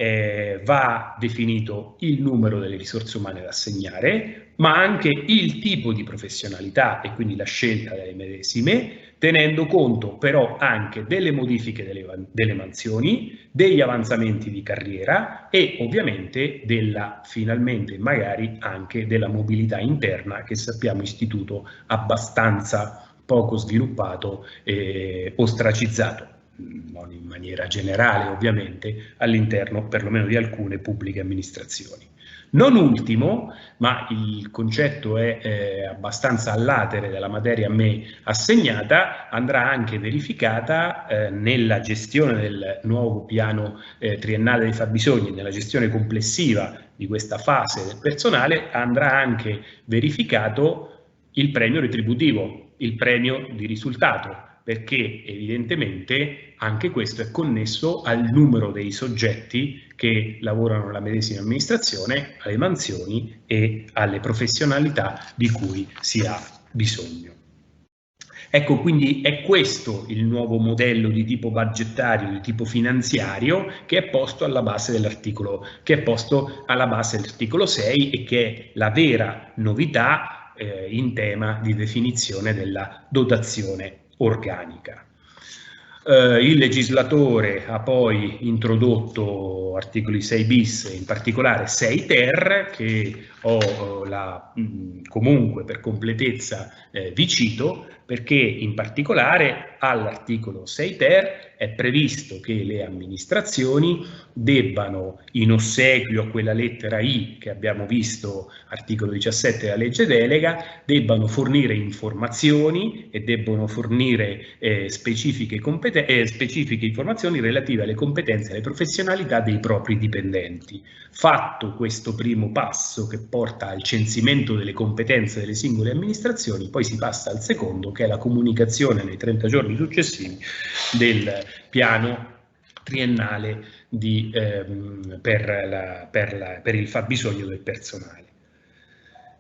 va definito il numero delle risorse umane da assegnare, ma anche il tipo di professionalità e quindi la scelta delle medesime, tenendo conto però anche delle modifiche delle mansioni, degli avanzamenti di carriera e ovviamente finalmente magari anche della mobilità interna, che sappiamo istituto abbastanza poco sviluppato e ostracizzato, non in maniera generale ovviamente, all'interno perlomeno di alcune pubbliche amministrazioni. Non ultimo, ma il concetto è abbastanza all'atere della materia a me assegnata, andrà anche verificata nella gestione del nuovo piano triennale dei fabbisogni, nella gestione complessiva di questa fase del personale, andrà anche verificato il premio retributivo, il premio di risultato, perché evidentemente anche questo è connesso al numero dei soggetti che lavorano nella medesima amministrazione, alle mansioni e alle professionalità di cui si ha bisogno. Ecco, quindi è questo il nuovo modello di tipo budgetario, di tipo finanziario, che è posto alla base dell'articolo, dell'articolo 6 e che è la vera novità in tema di definizione della dotazione organica. Il legislatore ha poi introdotto articoli 6 bis e in particolare 6 ter che ho comunque per completezza vi cito, perché in particolare all'articolo 6 ter è previsto che le amministrazioni debbano, in ossequio a quella lettera I che abbiamo visto, articolo 17 della legge delega, debbano fornire informazioni e debbono fornire specifiche informazioni relative alle competenze e alle professionalità dei propri dipendenti. Fatto questo primo passo che porta al censimento delle competenze delle singole amministrazioni, poi si passa al secondo, che è la comunicazione nei 30 giorni successivi del piano triennale per il fabbisogno del personale.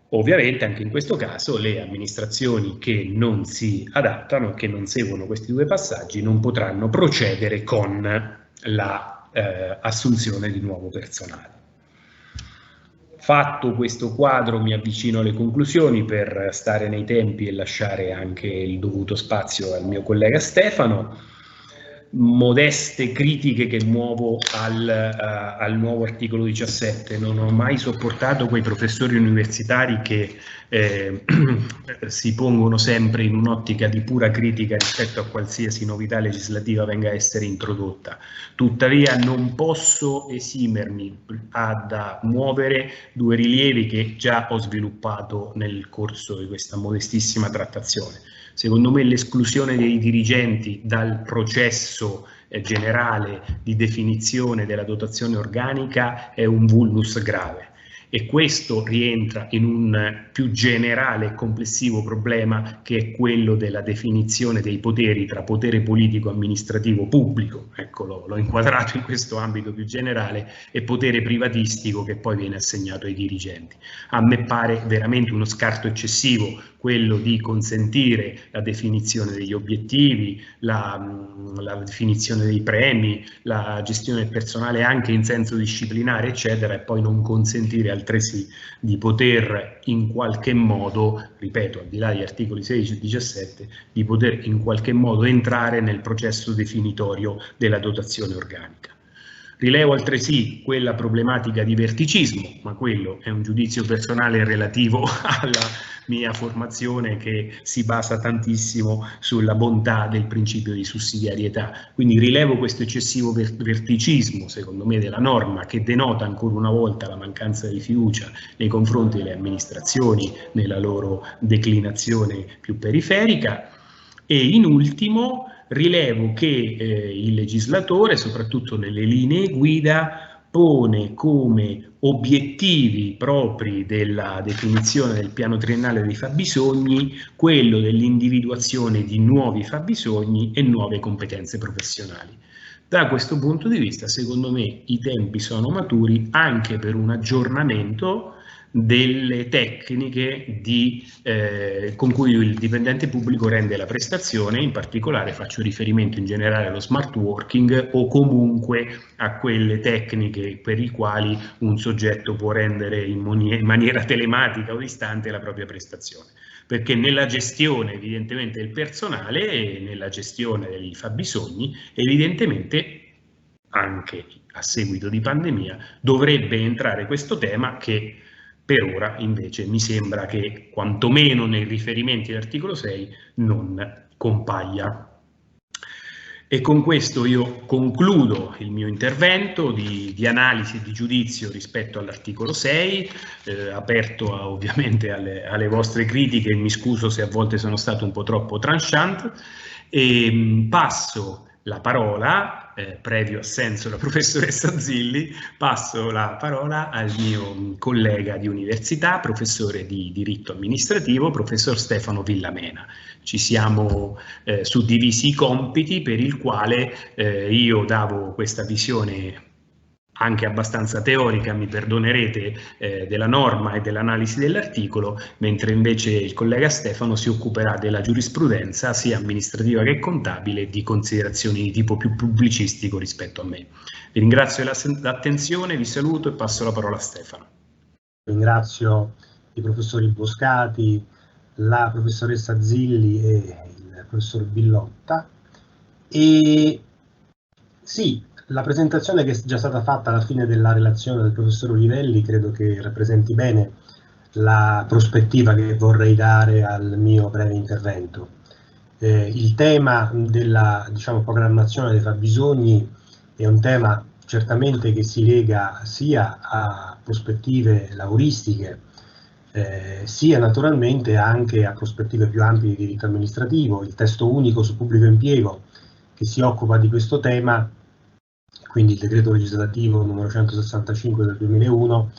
Ovviamente anche in questo caso le amministrazioni che non si adattano e che non seguono questi due passaggi non potranno procedere con l'assunzione di nuovo personale. Fatto questo quadro mi avvicino alle conclusioni per stare nei tempi e lasciare anche il dovuto spazio al mio collega Stefano. Modeste critiche che muovo al nuovo articolo 17. Non ho mai sopportato quei professori universitari che si pongono sempre in un'ottica di pura critica rispetto a qualsiasi novità legislativa venga a essere introdotta. Tuttavia non posso esimermi da muovere due rilievi che già ho sviluppato nel corso di questa modestissima trattazione. Secondo me l'esclusione dei dirigenti dal processo generale di definizione della dotazione organica è un vulnus grave e questo rientra in un più generale e complessivo problema che è quello della definizione dei poteri tra potere politico, amministrativo, pubblico, ecco, l'ho inquadrato in questo ambito più generale, e potere privatistico che poi viene assegnato ai dirigenti. A me pare veramente uno scarto eccessivo quello di consentire la definizione degli obiettivi, la definizione dei premi, la gestione del personale anche in senso disciplinare, eccetera, e poi non consentire altresì di poter in qualche modo, ripeto, al di là degli articoli 16 e 17, di poter in qualche modo entrare nel processo definitorio della dotazione organica. Rilevo altresì quella problematica di verticismo, ma quello è un giudizio personale relativo alla mia formazione che si basa tantissimo sulla bontà del principio di sussidiarietà. Quindi rilevo questo eccessivo verticismo, secondo me, della norma, che denota ancora una volta la mancanza di fiducia nei confronti delle amministrazioni nella loro declinazione più periferica. E in ultimo rilevo che il legislatore, soprattutto nelle linee guida, pone come obiettivi propri della definizione del piano triennale dei fabbisogni quello dell'individuazione di nuovi fabbisogni e nuove competenze professionali. Da questo punto di vista, secondo me, i tempi sono maturi anche per un aggiornamento delle tecniche con cui il dipendente pubblico rende la prestazione. In particolare faccio riferimento in generale allo smart working o comunque a quelle tecniche per i quali un soggetto può rendere in maniera telematica o distante la propria prestazione, perché nella gestione evidentemente del personale e nella gestione dei fabbisogni evidentemente anche a seguito di pandemia dovrebbe entrare questo tema, che per ora invece mi sembra che quantomeno nei riferimenti all'articolo 6 non compaia. E con questo io concludo il mio intervento di analisi e di giudizio rispetto all'articolo 6, aperto ovviamente alle vostre critiche. Mi scuso se a volte sono stato un po' troppo tranchant, e passo la parola, previo assenso della professoressa Zilli, passo la parola al mio collega di università, professore di diritto amministrativo, professor Stefano Villamena. Ci siamo suddivisi i compiti, per il quale io davo questa visione anche abbastanza teorica, mi perdonerete, della norma e dell'analisi dell'articolo, mentre invece il collega Stefano si occuperà della giurisprudenza sia amministrativa che contabile e di considerazioni di tipo più pubblicistico rispetto a me. Vi ringrazio l'attenzione, vi saluto e passo la parola a Stefano.
Ringrazio i professori Boscati, la professoressa Zilli e il professor Billotta. E sì, la presentazione che è già stata fatta alla fine della relazione del professor Olivelli credo che rappresenti bene la prospettiva che vorrei dare al mio breve intervento. Il tema della, programmazione dei fabbisogni è un tema certamente che si lega sia a prospettive lavoristiche, sia naturalmente anche a prospettive più ampie di diritto amministrativo. Il testo unico su pubblico impiego che si occupa di questo tema, quindi il decreto legislativo numero 165 del 2001,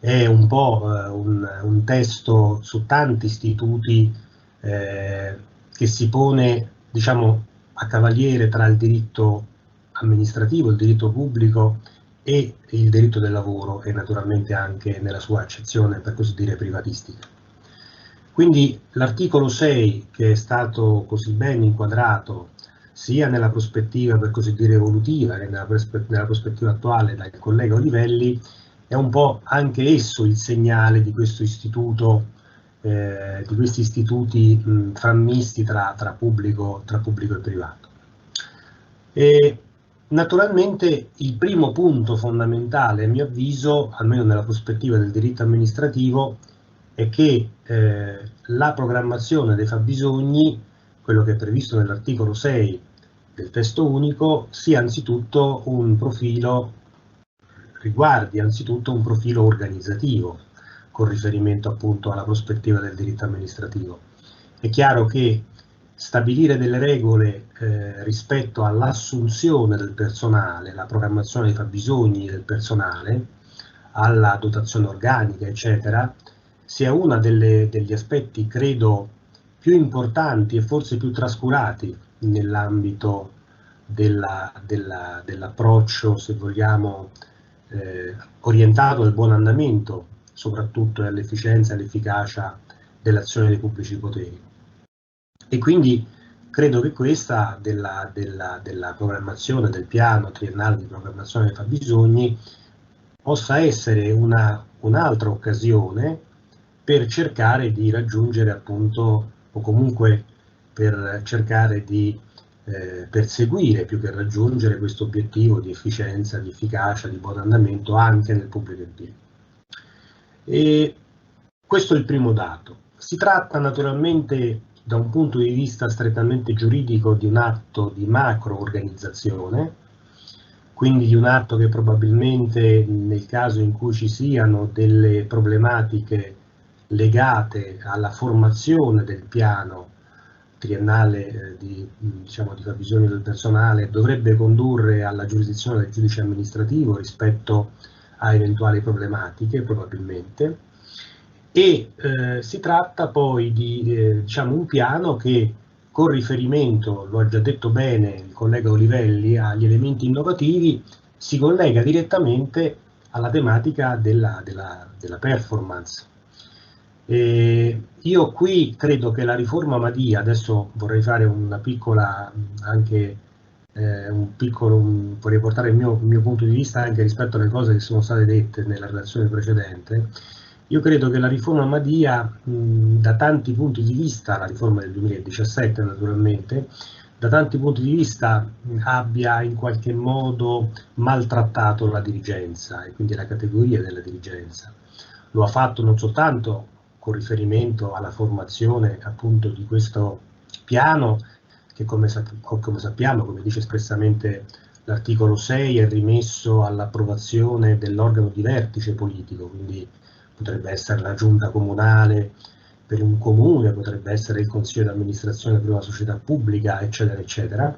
è un po' un testo su tanti istituti che si pone, a cavaliere tra il diritto amministrativo, il diritto pubblico e il diritto del lavoro, e naturalmente anche nella sua accezione, per così dire, privatistica. Quindi l'articolo 6, che è stato così ben inquadrato sia nella prospettiva, per così dire, evolutiva che nella prospettiva attuale dal collega Olivelli, è un po' anche esso il segnale di questo istituto, di questi istituti frammisti tra pubblico e privato. E naturalmente il primo punto fondamentale, a mio avviso, almeno nella prospettiva del diritto amministrativo, è che la programmazione dei fabbisogni, quello che è previsto nell'articolo 6 del testo unico, sia anzitutto un profilo, riguardi anzitutto un profilo organizzativo, con riferimento appunto alla prospettiva del diritto amministrativo. È chiaro che stabilire delle regole rispetto all'assunzione del personale, la programmazione dei fabbisogni del personale, alla dotazione organica, eccetera, sia uno degli aspetti, credo, più importanti e forse più trascurati nell'ambito dell'approccio, se vogliamo, orientato al buon andamento, soprattutto all'efficienza e all'efficacia dell'azione dei pubblici poteri. E quindi credo che questa della programmazione, del piano triennale di programmazione dei fabbisogni, possa essere un'altra occasione per cercare di raggiungere, appunto, o comunque per cercare di perseguire più che raggiungere questo obiettivo di efficienza, di efficacia, di buon andamento anche nel pubblico impiego. E questo è il primo dato. Si tratta naturalmente, da un punto di vista strettamente giuridico, di un atto di macro-organizzazione, quindi di un atto che probabilmente, nel caso in cui ci siano delle problematiche legate alla formazione del piano triennale di fabbisogno del personale, dovrebbe condurre alla giurisdizione del giudice amministrativo rispetto a eventuali problematiche, probabilmente. E si tratta poi di un piano che, con riferimento, lo ha già detto bene il collega Olivelli, agli elementi innovativi, si collega direttamente alla tematica della performance. Io qui credo che la riforma Madia, adesso vorrei fare una piccola, anche vorrei portare il mio punto di vista anche rispetto alle cose che sono state dette nella relazione precedente. Io credo che la riforma Madia, da tanti punti di vista, la riforma del 2017 naturalmente, da tanti punti di vista abbia in qualche modo maltrattato la dirigenza e quindi la categoria della dirigenza. Lo ha fatto non soltanto con riferimento alla formazione, appunto, di questo piano che, come sappiamo, come dice espressamente l'articolo 6, è rimesso all'approvazione dell'organo di vertice politico, quindi potrebbe essere la giunta comunale per un comune, potrebbe essere il consiglio di amministrazione per una società pubblica, eccetera, eccetera,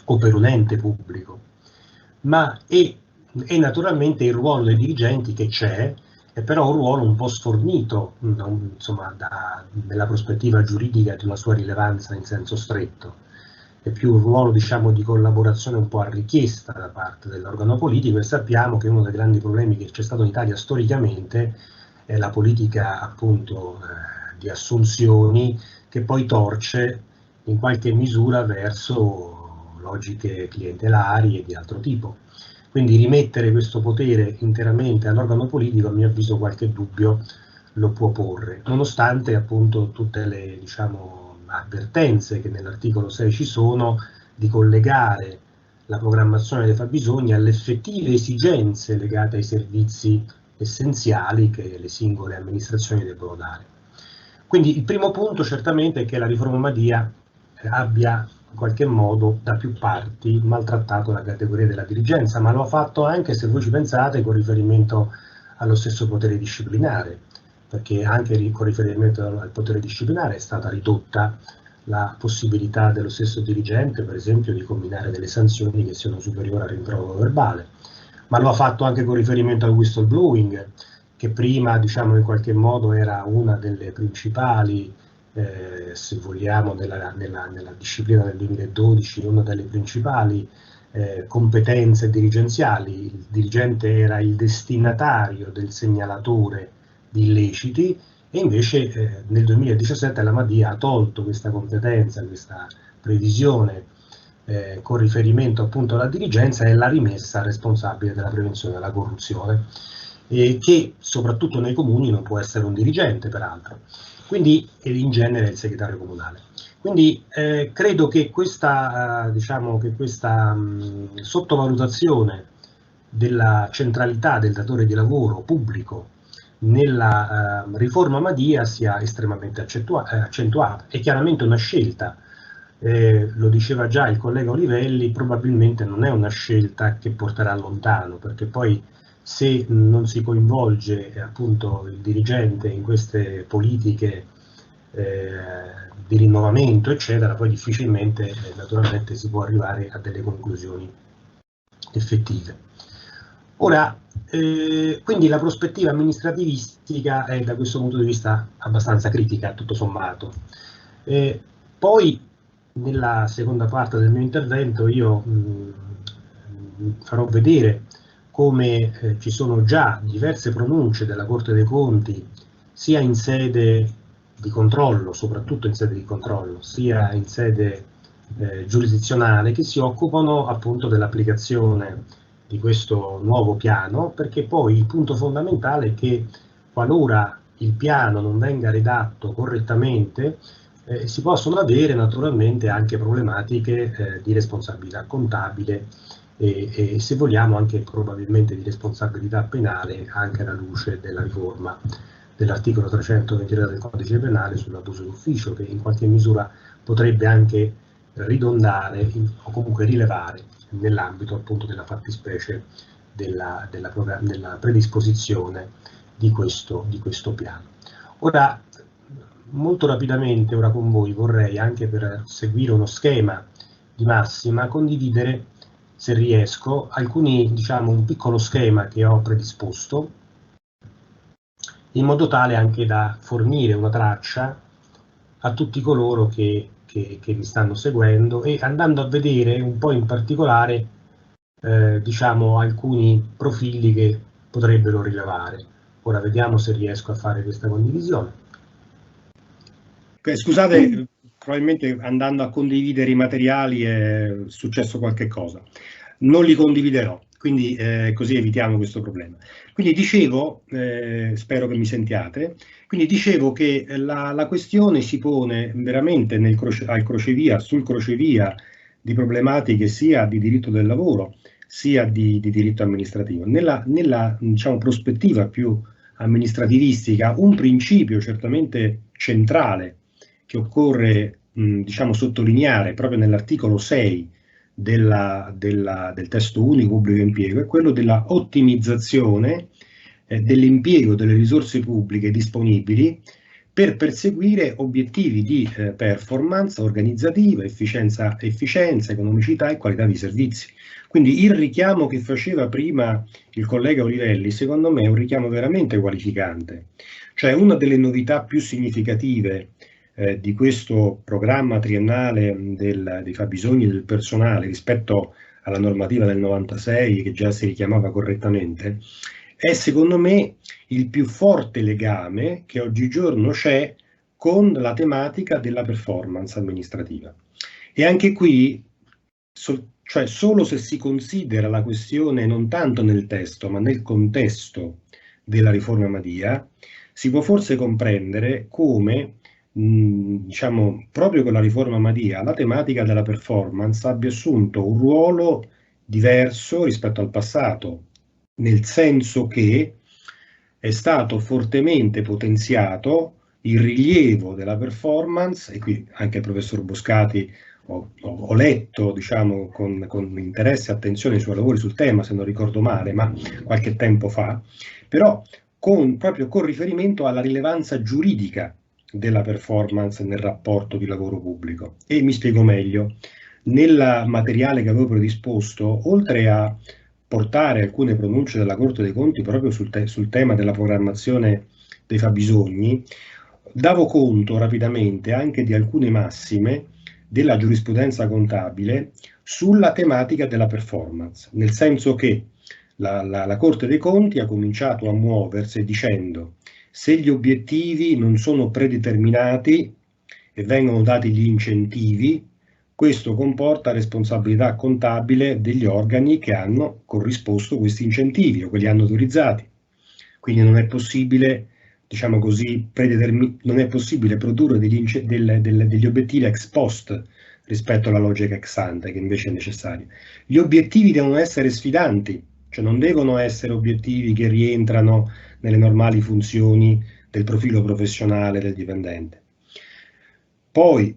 o per un ente pubblico. Ma è naturalmente il ruolo dei dirigenti che c'è, è però un ruolo un po' sfornito, insomma, nella prospettiva giuridica di una sua rilevanza in senso stretto. È più un ruolo, diciamo, di collaborazione un po' a richiesta da parte dell'organo politico, e sappiamo che uno dei grandi problemi che c'è stato in Italia storicamente è la politica, appunto, di assunzioni, che poi torce in qualche misura verso logiche clientelari e di altro tipo. Quindi rimettere questo potere interamente all'organo politico, a mio avviso, qualche dubbio lo può porre, nonostante, appunto, tutte le, avvertenze che nell'articolo 6 ci sono, di collegare la programmazione dei fabbisogni alle effettive esigenze legate ai servizi essenziali che le singole amministrazioni debbono dare. Quindi il primo punto certamente è che la riforma Madia abbia in qualche modo da più parti maltrattato la categoria della dirigenza, ma lo ha fatto anche, se voi ci pensate, con riferimento allo stesso potere disciplinare, perché anche con riferimento al potere disciplinare è stata ridotta la possibilità dello stesso dirigente, per esempio, di combinare delle sanzioni che siano superiori al rimprovero verbale, ma lo ha fatto anche con riferimento al whistleblowing, che prima, in qualche modo era una delle principali, se vogliamo, nella disciplina del 2012, una delle principali competenze dirigenziali. Il dirigente era il destinatario del segnalatore di illeciti, e invece nel 2017 la Madia ha tolto questa competenza, questa previsione con riferimento appunto alla dirigenza, e l'ha rimessa al responsabile della prevenzione della corruzione, che soprattutto nei comuni non può essere un dirigente, peraltro, quindi in genere il segretario comunale. Quindi credo che questa, sottovalutazione della centralità del datore di lavoro pubblico nella riforma Madia sia estremamente accentuata. È chiaramente una scelta, lo diceva già il collega Olivelli, probabilmente non è una scelta che porterà lontano, perché poi se non si coinvolge appunto il dirigente in queste politiche di rinnovamento, eccetera, poi difficilmente naturalmente si può arrivare a delle conclusioni effettive. Ora, quindi la prospettiva amministrativistica è da questo punto di vista abbastanza critica, tutto sommato. Poi nella seconda parte del mio intervento io farò vedere come ci sono già diverse pronunce della Corte dei Conti, sia in sede di controllo, soprattutto in sede di controllo, sia in sede giurisdizionale, che si occupano appunto dell'applicazione di questo nuovo piano, perché poi il punto fondamentale è che qualora il piano non venga redatto correttamente, si possono avere naturalmente anche problematiche di responsabilità contabile e se vogliamo anche probabilmente di responsabilità penale, anche alla luce della riforma dell'articolo 323 del codice penale sull'abuso d'ufficio, che in qualche misura potrebbe anche ridondare o comunque rilevare nell'ambito appunto della fattispecie della predisposizione di questo piano. Ora, molto rapidamente, ora con voi vorrei, anche per seguire uno schema di massima, condividere, se riesco, un piccolo schema che ho predisposto, in modo tale anche da fornire una traccia a tutti coloro che mi stanno seguendo, e andando a vedere un po' in particolare alcuni profili che potrebbero rilevare. Ora vediamo se riesco a fare questa condivisione.
Scusate, probabilmente andando a condividere i materiali è successo qualche cosa. Non li condividerò, quindi così evitiamo questo problema. Quindi dicevo, spero che mi sentiate, quindi dicevo che la questione si pone veramente sul crocevia di problematiche sia di diritto del lavoro sia di diritto amministrativo. Nella prospettiva più amministrativistica, un principio certamente centrale che occorre sottolineare proprio nell'articolo 6 del testo unico pubblico impiego è quello della ottimizzazione dell'impiego delle risorse pubbliche disponibili per perseguire obiettivi di performance organizzativa, efficienza, economicità e qualità di servizi. Quindi il richiamo che faceva prima il collega Olivelli, secondo me è un richiamo veramente qualificante. Cioè, una delle novità più significative di questo programma triennale dei fabbisogni del personale rispetto alla normativa del 96, che già si richiamava correttamente, è secondo me il più forte legame che oggigiorno c'è con la tematica della performance amministrativa. E anche qui, solo se si considera la questione non tanto nel testo, ma nel contesto della riforma Madia, si può forse comprendere come proprio con la riforma Madia la tematica della performance abbia assunto un ruolo diverso rispetto al passato, nel senso che è stato fortemente potenziato il rilievo della performance, e qui anche il professor Boscati ho letto con interesse e attenzione i suoi lavori sul tema, se non ricordo male, ma qualche tempo fa, però proprio con riferimento alla rilevanza giuridica della performance nel rapporto di lavoro pubblico. E mi spiego meglio. Nel materiale che avevo predisposto, oltre a portare alcune pronunce della Corte dei Conti proprio sul tema della programmazione dei fabbisogni, davo conto rapidamente anche di alcune massime della giurisprudenza contabile sulla tematica della performance, nel senso che la Corte dei Conti ha cominciato a muoversi dicendo: se gli obiettivi non sono predeterminati e vengono dati gli incentivi, questo comporta responsabilità contabile degli organi che hanno corrisposto questi incentivi o che li hanno autorizzati. Quindi non è possibile, non è possibile produrre degli obiettivi ex post rispetto alla logica ex ante, che invece è necessaria. Gli obiettivi devono essere sfidanti, cioè non devono essere obiettivi che rientrano nelle normali funzioni del profilo professionale del dipendente. Poi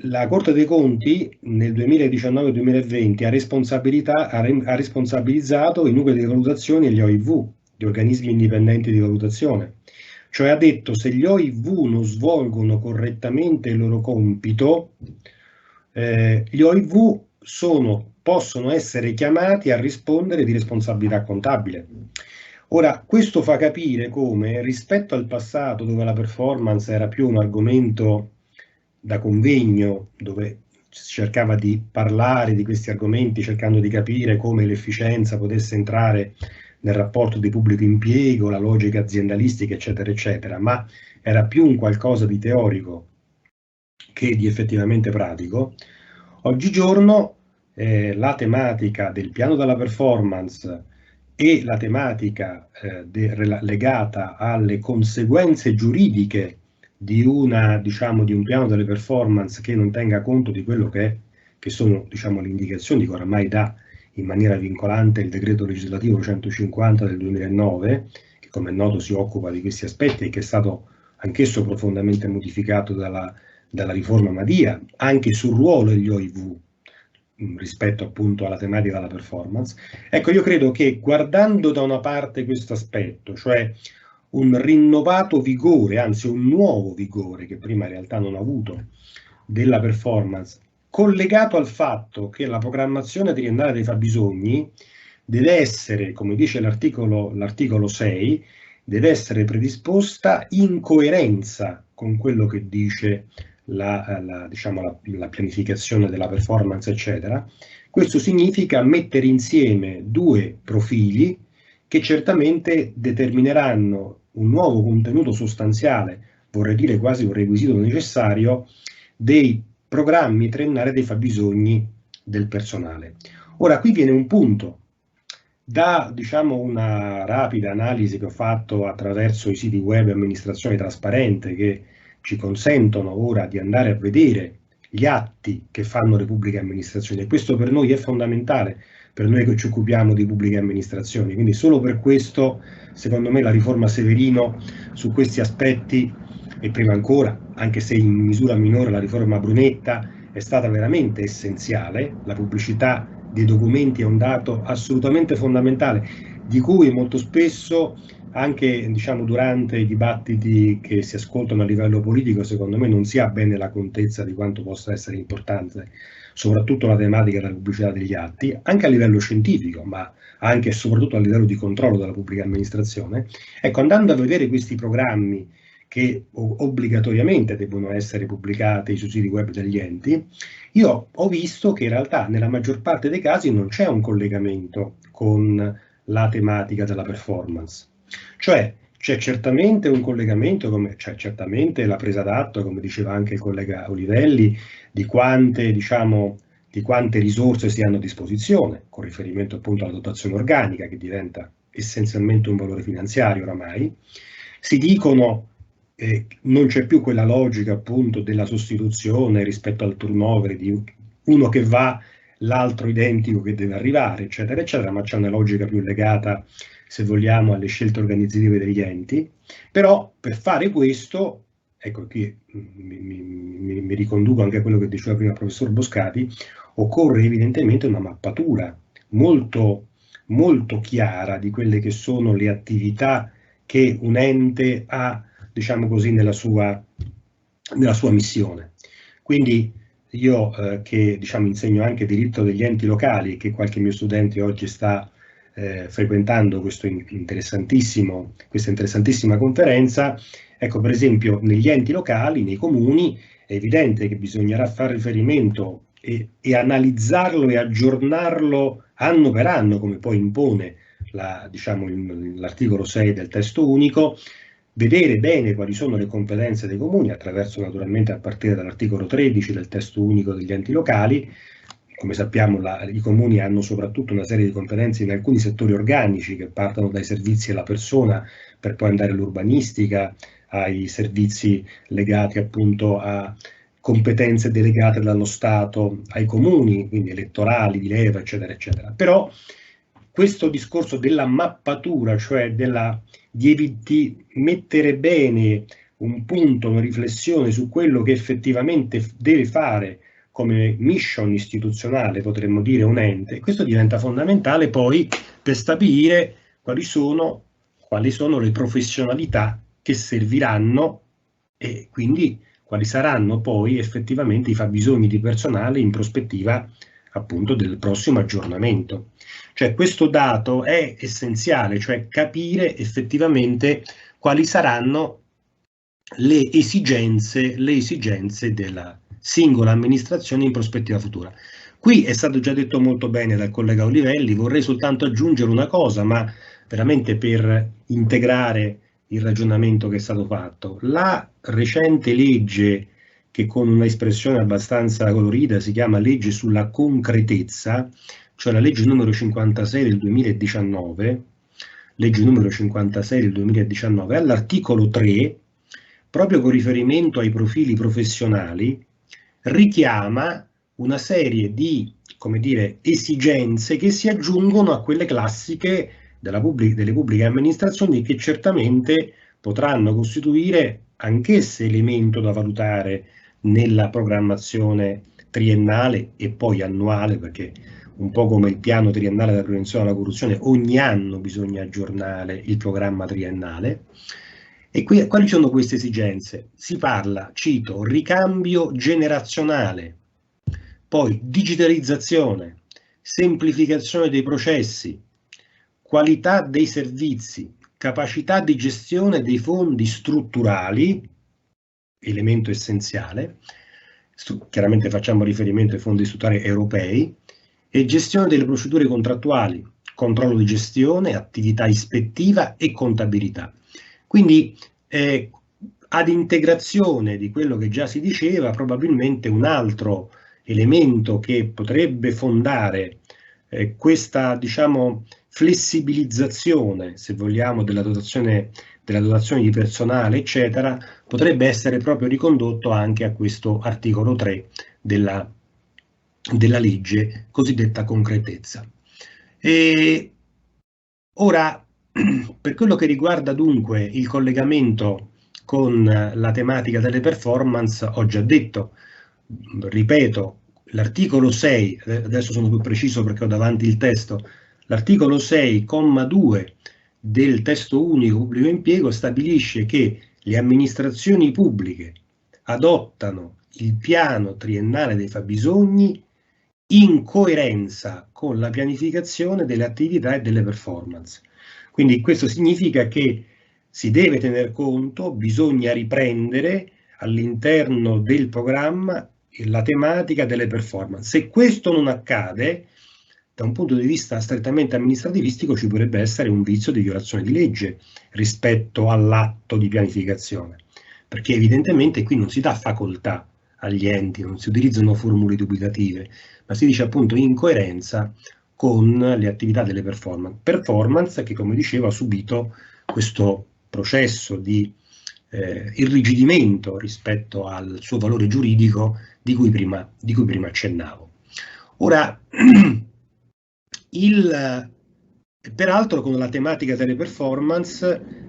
la Corte dei Conti nel 2019-2020 ha responsabilizzato i nuclei di valutazione e gli OIV, gli organismi indipendenti di valutazione, cioè ha detto: se gli OIV non svolgono correttamente il loro compito, gli OIV sono possono essere chiamati a rispondere di responsabilità contabile. Ora, questo fa capire come, rispetto al passato, dove la performance era più un argomento da convegno, dove si cercava di parlare di questi argomenti cercando di capire come l'efficienza potesse entrare nel rapporto di pubblico impiego, la logica aziendalistica, eccetera, eccetera, ma era più un qualcosa di teorico che di effettivamente pratico. Oggigiorno la tematica del piano della performance e la tematica legata alle conseguenze giuridiche di di un piano delle performance che non tenga conto di quello che sono, diciamo, le indicazioni che oramai dà in maniera vincolante il decreto legislativo 150 del 2009, che come è noto si occupa di questi aspetti e che è stato anch'esso profondamente modificato dalla riforma Madia, anche sul ruolo degli OIV rispetto appunto alla tematica della performance. Ecco, io credo che guardando da una parte questo aspetto, cioè un rinnovato vigore, anzi un nuovo vigore che prima in realtà non ha avuto della performance, collegato al fatto che la programmazione triennale dei fabbisogni deve essere, come dice l'articolo 6, deve essere predisposta in coerenza con quello che dice la pianificazione della performance, eccetera. Questo significa mettere insieme due profili che certamente determineranno un nuovo contenuto sostanziale, vorrei dire quasi un requisito necessario, dei programmi triennali dei fabbisogni del personale. Ora, qui viene un punto. Da una rapida analisi che ho fatto attraverso i siti web Amministrazione Trasparente, che ci consentono ora di andare a vedere gli atti che fanno le pubbliche amministrazioni, e questo per noi è fondamentale, per noi che ci occupiamo di pubbliche amministrazioni, quindi solo per questo secondo me la riforma Severino su questi aspetti, e prima ancora, anche se in misura minore la riforma Brunetta, è stata veramente essenziale. La pubblicità dei documenti è un dato assolutamente fondamentale, di cui molto spesso anche durante i dibattiti che si ascoltano a livello politico, secondo me non si ha bene la contezza di quanto possa essere importante, soprattutto la tematica della pubblicità degli atti, anche a livello scientifico, ma anche e soprattutto a livello di controllo della pubblica amministrazione. Ecco, andando a vedere questi programmi che obbligatoriamente devono essere pubblicati sui siti web degli enti, io ho visto che in realtà nella maggior parte dei casi non c'è un collegamento con la tematica della performance. Cioè c'è certamente un collegamento, c'è certamente la presa d'atto, come diceva anche il collega Olivelli, di quante risorse si hanno a disposizione, con riferimento appunto alla dotazione organica, che diventa essenzialmente un valore finanziario oramai. Si dicono non c'è più quella logica appunto della sostituzione rispetto al turnover di uno che va, l'altro identico che deve arrivare, eccetera, eccetera, ma c'è una logica più legata, se vogliamo, alle scelte organizzative degli enti. Però per fare questo, ecco qui mi riconduco anche a quello che diceva prima il professor Boscati, occorre evidentemente una mappatura molto, molto chiara di quelle che sono le attività che un ente ha, diciamo così, nella sua missione. Quindi io che insegno anche diritto degli enti locali, che qualche mio studente oggi sta frequentando questa interessantissima conferenza, ecco, per esempio negli enti locali, nei comuni, è evidente che bisognerà fare riferimento e analizzarlo e aggiornarlo anno per anno, come poi impone l'articolo 6 del testo unico, vedere bene quali sono le competenze dei comuni, attraverso naturalmente a partire dall'articolo 13 del testo unico degli enti locali. Come sappiamo i comuni hanno soprattutto una serie di competenze in alcuni settori organici che partono dai servizi alla persona per poi andare all'urbanistica, ai servizi legati appunto a competenze delegate dallo Stato ai comuni, quindi elettorali, di leva, eccetera, eccetera. Però questo discorso della mappatura, cioè di mettere bene un punto, una riflessione su quello che effettivamente deve fare come mission istituzionale, potremmo dire, un ente, questo diventa fondamentale poi per stabilire quali sono le professionalità che serviranno e quindi quali saranno poi effettivamente i fabbisogni di personale in prospettiva appunto del prossimo aggiornamento. Cioè questo dato è essenziale, cioè capire effettivamente quali saranno le esigenze della singola amministrazione in prospettiva futura. Qui è stato già detto molto bene dal collega Olivelli, vorrei soltanto aggiungere una cosa, ma veramente per integrare il ragionamento che è stato fatto. La recente legge, che con una espressione abbastanza colorita si chiama legge sulla concretezza, cioè la legge numero 56 del 2019, all'articolo 3, proprio con riferimento ai profili professionali, richiama una serie di, come dire, esigenze che si aggiungono a quelle classiche delle pubbliche amministrazioni, che certamente potranno costituire anch'esse elemento da valutare nella programmazione triennale e poi annuale, perché un po' come il piano triennale della prevenzione della corruzione, ogni anno bisogna aggiornare il programma triennale. E qui, quali sono queste esigenze? Si parla, cito, ricambio generazionale, poi digitalizzazione, semplificazione dei processi, qualità dei servizi, capacità di gestione dei fondi strutturali, elemento essenziale, chiaramente facciamo riferimento ai fondi strutturali europei, e gestione delle procedure contrattuali, controllo di gestione, attività ispettiva e contabilità. Quindi ad integrazione di quello che già si diceva, probabilmente un altro elemento che potrebbe fondare questa, diciamo, flessibilizzazione, se vogliamo, della dotazione di personale, eccetera, potrebbe essere proprio ricondotto anche a questo articolo 3 della legge cosiddetta concretezza. E ora, per quello che riguarda dunque il collegamento con la tematica delle performance, ho già detto, ripeto, l'articolo 6, adesso sono più preciso perché ho davanti il testo, l'articolo 6, comma 2 del testo unico pubblico impiego stabilisce che le amministrazioni pubbliche adottano il piano triennale dei fabbisogni in coerenza con la pianificazione delle attività e delle performance. Quindi questo significa che si deve tener conto, bisogna riprendere all'interno del programma la tematica delle performance. Se questo non accade, da un punto di vista strettamente amministrativistico ci potrebbe essere un vizio di violazione di legge rispetto all'atto di pianificazione, perché evidentemente qui non si dà facoltà agli enti, non si utilizzano formule dubitative, ma si dice appunto in coerenza con le attività delle performance che, come dicevo, ha subito questo processo di irrigidimento rispetto al suo valore giuridico di cui prima accennavo. Ora, peraltro con la tematica delle performance,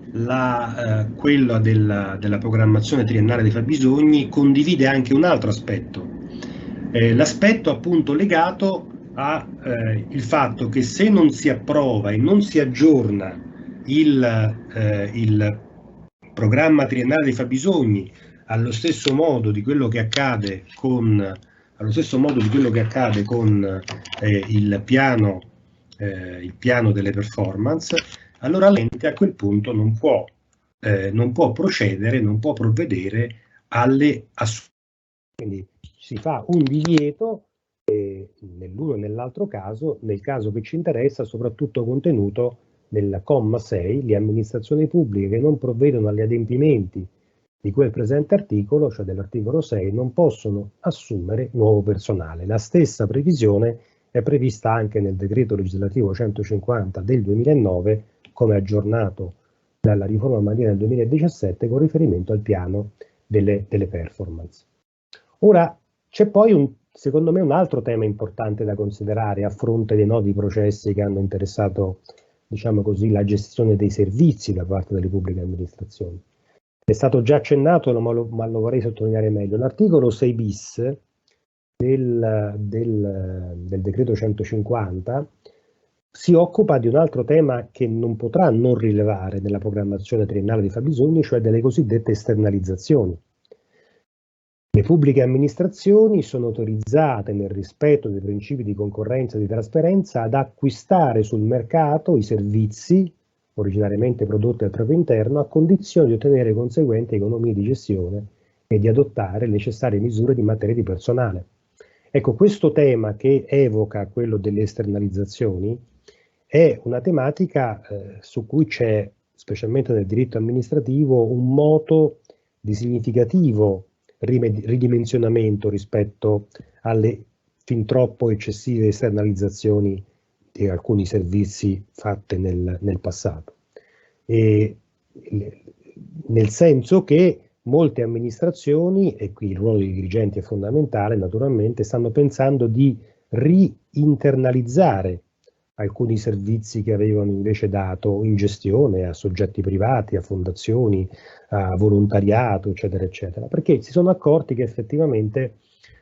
quella della programmazione triennale dei fabbisogni condivide anche un altro aspetto, l'aspetto appunto legato al fatto che se non si approva e non si aggiorna il programma triennale dei fabbisogni allo stesso modo di quello che accade con il piano delle performance, allora l'ente a quel punto non può procedere, non può provvedere alle assunzioni.
Quindi si fa un divieto nell'uno e nell'altro caso, nel caso che ci interessa, soprattutto contenuto nel comma 6, le amministrazioni pubbliche che non provvedono agli adempimenti di quel presente articolo, cioè dell'articolo 6, non possono assumere nuovo personale. La stessa previsione è prevista anche nel decreto legislativo 150 del 2009, come aggiornato dalla riforma Madia del 2017 con riferimento al piano delle performance. Ora, c'è poi secondo me un altro tema importante da considerare a fronte dei nodi processi che hanno interessato, diciamo così, la gestione dei servizi da parte delle pubbliche amministrazioni. È stato già accennato, ma lo vorrei sottolineare meglio. L'articolo 6 bis del decreto 150 si occupa di un altro tema che non potrà non rilevare nella programmazione triennale dei fabbisogni, cioè delle cosiddette esternalizzazioni. Le pubbliche amministrazioni sono autorizzate, nel rispetto dei principi di concorrenza e di trasparenza, ad acquistare sul mercato i servizi originariamente prodotti al proprio interno a condizione di ottenere conseguenti economie di gestione e di adottare le necessarie misure in materia di personale. Ecco, questo tema che evoca quello delle esternalizzazioni è una tematica su cui c'è, specialmente nel diritto amministrativo, un moto di significativo ridimensionamento rispetto alle fin troppo eccessive esternalizzazioni di alcuni servizi fatte nel passato. E, nel senso che molte amministrazioni, e qui il ruolo dei dirigenti è fondamentale naturalmente, stanno pensando di reinternalizzare alcuni servizi che avevano invece dato in gestione a soggetti privati, a fondazioni, a volontariato, eccetera, eccetera, perché si sono accorti che effettivamente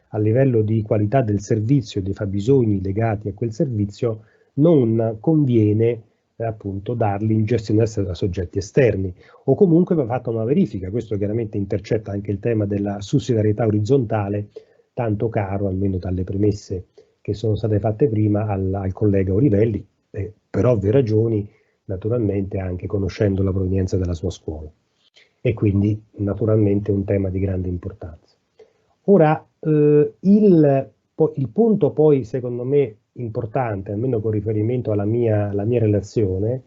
a livello di qualità del servizio e dei fabbisogni legati a quel servizio non conviene appunto darli in gestione a soggetti esterni, o comunque va fatta una verifica. Questo chiaramente intercetta anche il tema della sussidiarietà orizzontale, tanto caro, almeno dalle premesse che sono state fatte prima, al collega Orivelli, per ovvie ragioni, naturalmente anche conoscendo la provenienza della sua scuola. E quindi naturalmente un tema di grande importanza. Ora, il punto poi secondo me importante, almeno con riferimento alla mia relazione,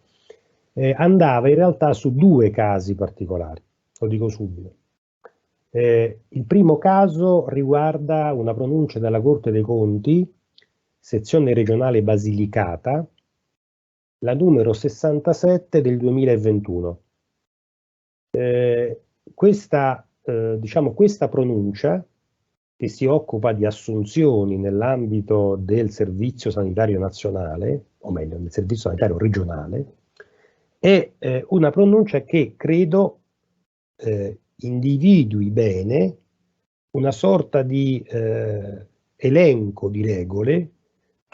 andava in realtà su due casi particolari, lo dico subito. Il primo caso riguarda una pronuncia della Corte dei Conti, sezione regionale Basilicata, la numero 67 del 2021. Questa pronuncia, che si occupa di assunzioni nell'ambito del Servizio Sanitario Nazionale, o meglio, del Servizio Sanitario Regionale, è una pronuncia che credo individui bene una sorta di elenco di regole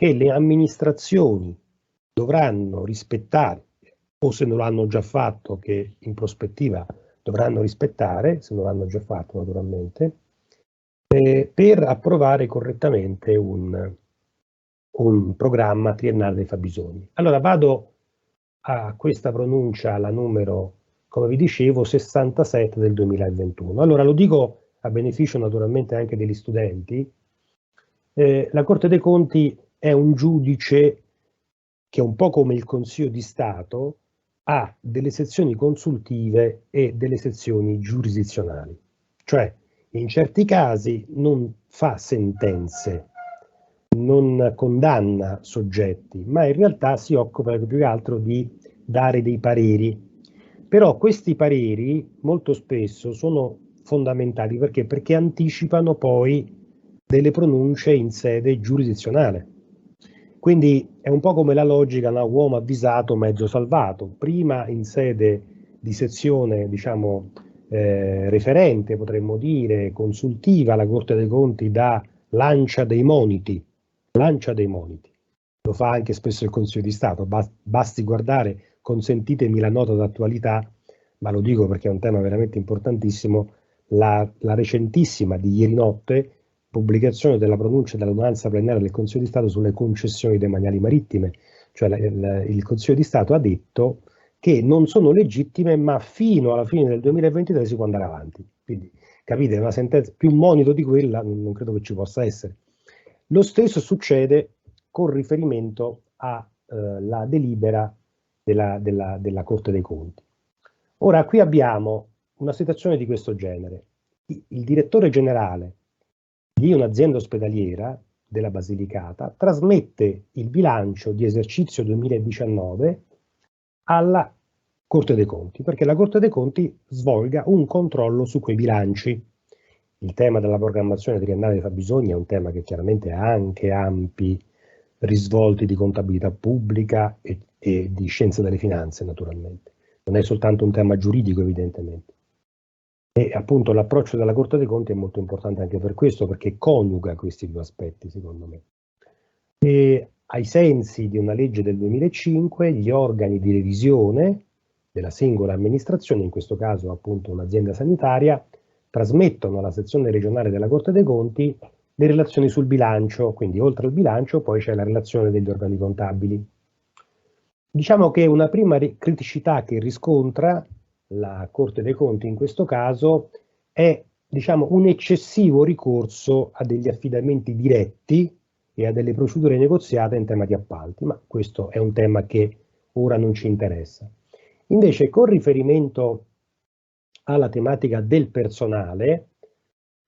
che le amministrazioni dovranno rispettare, o se non l'hanno già fatto, che in prospettiva dovranno rispettare, se non l'hanno già fatto naturalmente, per approvare correttamente un programma triennale dei fabbisogni. Allora vado a questa pronuncia, la numero, come vi dicevo, 67 del 2021. Allora lo dico a beneficio naturalmente anche degli studenti. La Corte dei Conti è un giudice che, un po' come il Consiglio di Stato, ha delle sezioni consultive e delle sezioni giurisdizionali. Cioè, in certi casi non fa sentenze, non condanna soggetti, ma in realtà si occupa più che altro di dare dei pareri. Però questi pareri molto spesso sono fondamentali perché anticipano poi delle pronunce in sede giurisdizionale. Quindi è un po' come la logica, no? Uomo avvisato, mezzo salvato. Prima in sede di sezione, diciamo, referente, potremmo dire, consultiva, la Corte dei Conti lancia dei moniti. Lo fa anche spesso il Consiglio di Stato. Basti guardare, consentitemi la nota d'attualità, ma lo dico perché è un tema veramente importantissimo, la recentissima di ieri notte pubblicazione della pronuncia dell'adunanza plenaria del Consiglio di Stato sulle concessioni demaniali marittime. Cioè il Consiglio di Stato ha detto che non sono legittime, ma fino alla fine del 2023 si può andare avanti. Quindi capite, una sentenza più monito di quella non credo che ci possa essere. Lo stesso succede con riferimento alla delibera della Corte dei Conti. Ora qui abbiamo una situazione di questo genere. Il direttore generale di un'azienda ospedaliera della Basilicata trasmette il bilancio di esercizio 2019 alla Corte dei Conti, perché la Corte dei Conti svolga un controllo su quei bilanci. Il tema della programmazione triennale dei fabbisogni è un tema che chiaramente ha anche ampi risvolti di contabilità pubblica e di scienza delle finanze, naturalmente. Non è soltanto un tema giuridico, evidentemente. E appunto l'approccio della Corte dei Conti è molto importante anche per questo, perché coniuga questi due aspetti, secondo me. E ai sensi di una legge del 2005, gli organi di revisione della singola amministrazione, in questo caso appunto un'azienda sanitaria, trasmettono alla sezione regionale della Corte dei Conti le relazioni sul bilancio, quindi oltre al bilancio poi c'è la relazione degli organi contabili. Diciamo che una prima criticità che riscontra la Corte dei Conti in questo caso è, diciamo, un eccessivo ricorso a degli affidamenti diretti e a delle procedure negoziate in tema di appalti, ma questo è un tema che ora non ci interessa. Invece, con riferimento alla tematica del personale,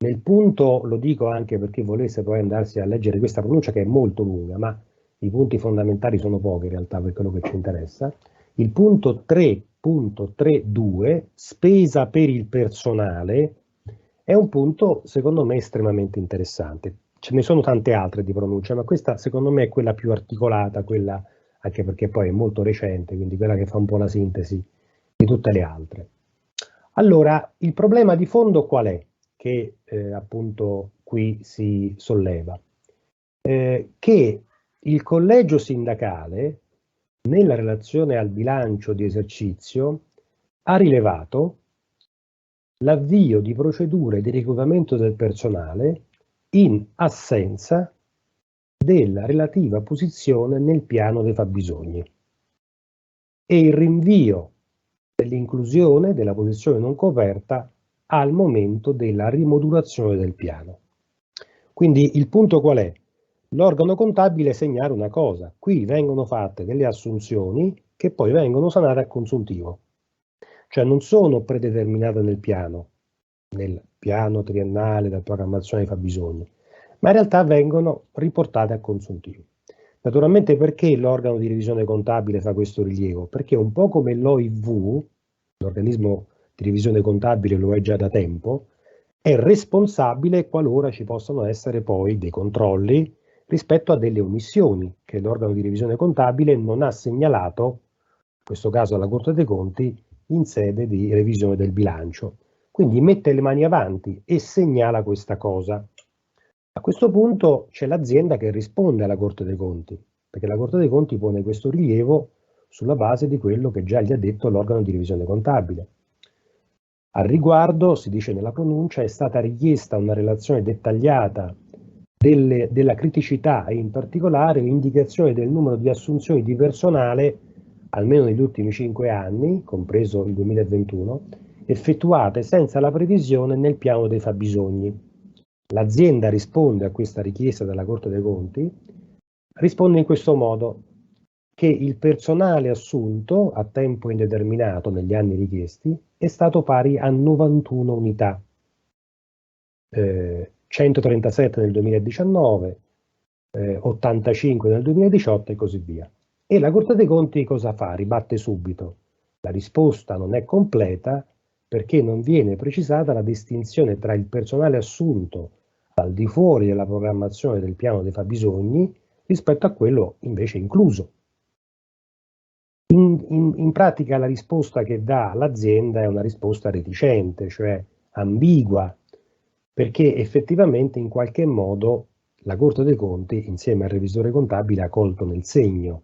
nel punto, lo dico anche perché volesse poi andarsi a leggere questa pronuncia che è molto lunga, ma i punti fondamentali sono pochi in realtà per quello che ci interessa, il punto 3.32, spesa per il personale, è un punto secondo me estremamente interessante. Ce ne sono tante altre di pronuncia, ma questa secondo me è quella più articolata, quella anche perché poi è molto recente, quindi quella che fa un po' la sintesi di tutte le altre. Allora, il problema di fondo qual è? Che appunto qui si solleva? Che il collegio sindacale, nella relazione al bilancio di esercizio, ha rilevato l'avvio di procedure di reclutamento del personale in assenza della relativa posizione nel piano dei fabbisogni e il rinvio dell'inclusione della posizione non coperta al momento della rimodulazione del piano. Quindi il punto qual è? L'organo contabile segnala una cosa: qui vengono fatte delle assunzioni che poi vengono sanate a consuntivo, cioè non sono predeterminate nel piano triennale della programmazione dei fabbisogni, ma in realtà vengono riportate a consuntivo. Naturalmente perché l'organo di revisione contabile fa questo rilievo? Perché un po' come l'OIV, l'organismo di revisione contabile lo è già da tempo, è responsabile qualora ci possano essere poi dei controlli rispetto a delle omissioni che l'organo di revisione contabile non ha segnalato, in questo caso alla Corte dei Conti, in sede di revisione del bilancio. Quindi mette le mani avanti e segnala questa cosa. A questo punto c'è l'azienda che risponde alla Corte dei Conti, perché la Corte dei Conti pone questo rilievo sulla base di quello che già gli ha detto l'organo di revisione contabile. Al riguardo, si dice nella pronuncia, è stata richiesta una relazione dettagliata della criticità e in particolare l'indicazione del numero di assunzioni di personale, almeno negli ultimi 5 anni, compreso il 2021, effettuate senza la previsione nel piano dei fabbisogni. L'azienda risponde a questa richiesta della Corte dei Conti, risponde in questo modo: che il personale assunto a tempo indeterminato negli anni richiesti è stato pari a 91 unità, 137 nel 2019, 85 nel 2018 e così via. E la Corte dei Conti cosa fa? Ribatte subito: la risposta non è completa perché non viene precisata la distinzione tra il personale assunto al di fuori della programmazione del piano dei fabbisogni rispetto a quello invece incluso. In pratica la risposta che dà l'azienda è una risposta reticente, cioè ambigua, perché effettivamente in qualche modo la Corte dei Conti insieme al revisore contabile ha colto nel segno.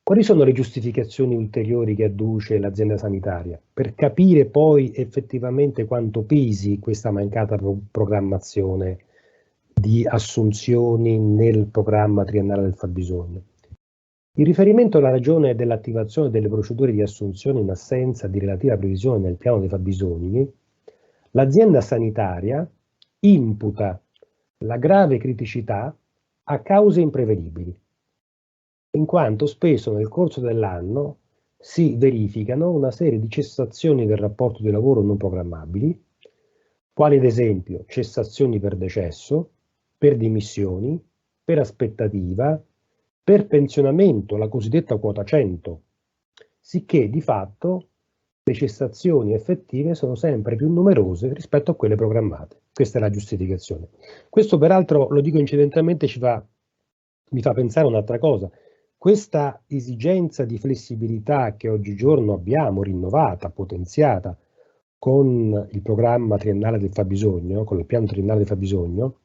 Quali sono le giustificazioni ulteriori che adduce l'azienda sanitaria per capire poi effettivamente quanto pesi questa mancata programmazione di assunzioni nel programma triennale del fabbisogno? In riferimento alla ragione dell'attivazione delle procedure di assunzione in assenza di relativa previsione nel piano dei fabbisogni, l'azienda sanitaria imputa la grave criticità a cause imprevedibili, in quanto spesso nel corso dell'anno si verificano una serie di cessazioni del rapporto di lavoro non programmabili, quali ad esempio cessazioni per decesso, per dimissioni, per aspettativa, per pensionamento, la cosiddetta quota 100, sicché di fatto le cessazioni effettive sono sempre più numerose rispetto a quelle programmate. Questa è la giustificazione. Questo peraltro, lo dico incidentalmente, mi fa pensare a un'altra cosa. Questa esigenza di flessibilità che oggigiorno abbiamo rinnovata, potenziata con il programma triennale del fabbisogno, con il piano triennale del fabbisogno,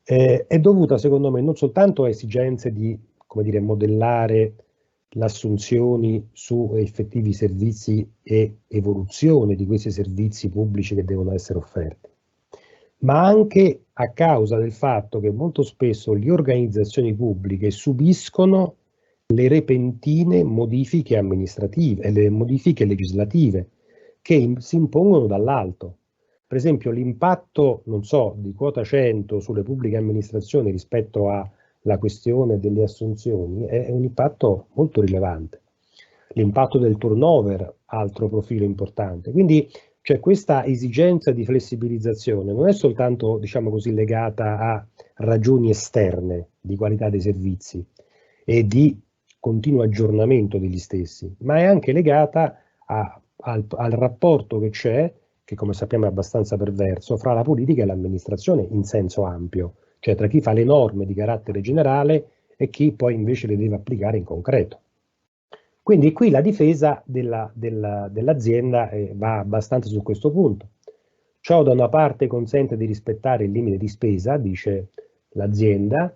è dovuta secondo me non soltanto a esigenze di, come dire, modellare l'assunzioni su effettivi servizi e evoluzione di questi servizi pubblici che devono essere offerti, ma anche a causa del fatto che molto spesso le organizzazioni pubbliche subiscono le repentine modifiche amministrative e le modifiche legislative che si impongono dall'alto. Per esempio l'impatto, non so, di quota 100 sulle pubbliche amministrazioni rispetto alla questione delle assunzioni è un impatto molto rilevante. L'impatto del turnover, altro profilo importante. Quindi c'è questa esigenza di flessibilizzazione, non è soltanto, diciamo così, legata a ragioni esterne di qualità dei servizi e di continuo aggiornamento degli stessi, ma è anche legata al rapporto che c'è, che come sappiamo è abbastanza perverso, fra la politica e l'amministrazione in senso ampio, cioè tra chi fa le norme di carattere generale e chi poi invece le deve applicare in concreto. Quindi qui la difesa dell'azienda va abbastanza su questo punto. Ciò da una parte consente di rispettare il limite di spesa, dice l'azienda,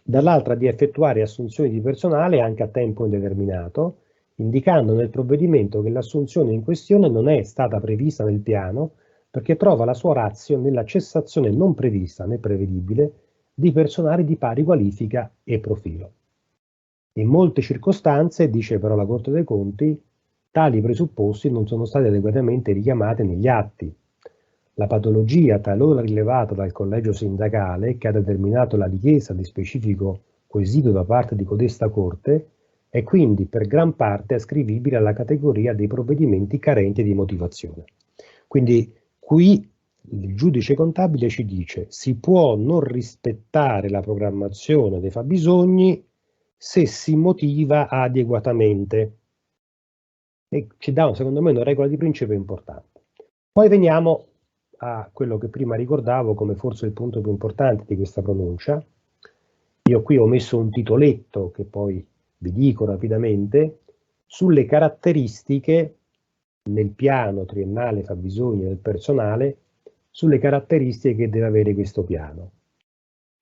dall'altra di effettuare assunzioni di personale anche a tempo indeterminato, indicando nel provvedimento che l'assunzione in questione non è stata prevista nel piano perché trova la sua ratio nella cessazione non prevista né prevedibile di personale di pari qualifica e profilo. In molte circostanze, dice però la Corte dei Conti, tali presupposti non sono stati adeguatamente richiamati negli atti. La patologia talora rilevata dal collegio sindacale che ha determinato la richiesta di specifico quesito da parte di codesta Corte è quindi per gran parte ascrivibile alla categoria dei provvedimenti carenti di motivazione. Quindi qui il giudice contabile ci dice si può non rispettare la programmazione dei fabbisogni se si motiva adeguatamente e ci dà secondo me una regola di principio importante. Poi veniamo a quello che prima ricordavo come forse il punto più importante di questa pronuncia. Io qui ho messo un titoletto che poi vi dico rapidamente sulle caratteristiche nel piano triennale fabbisogni del personale, sulle caratteristiche che deve avere questo piano.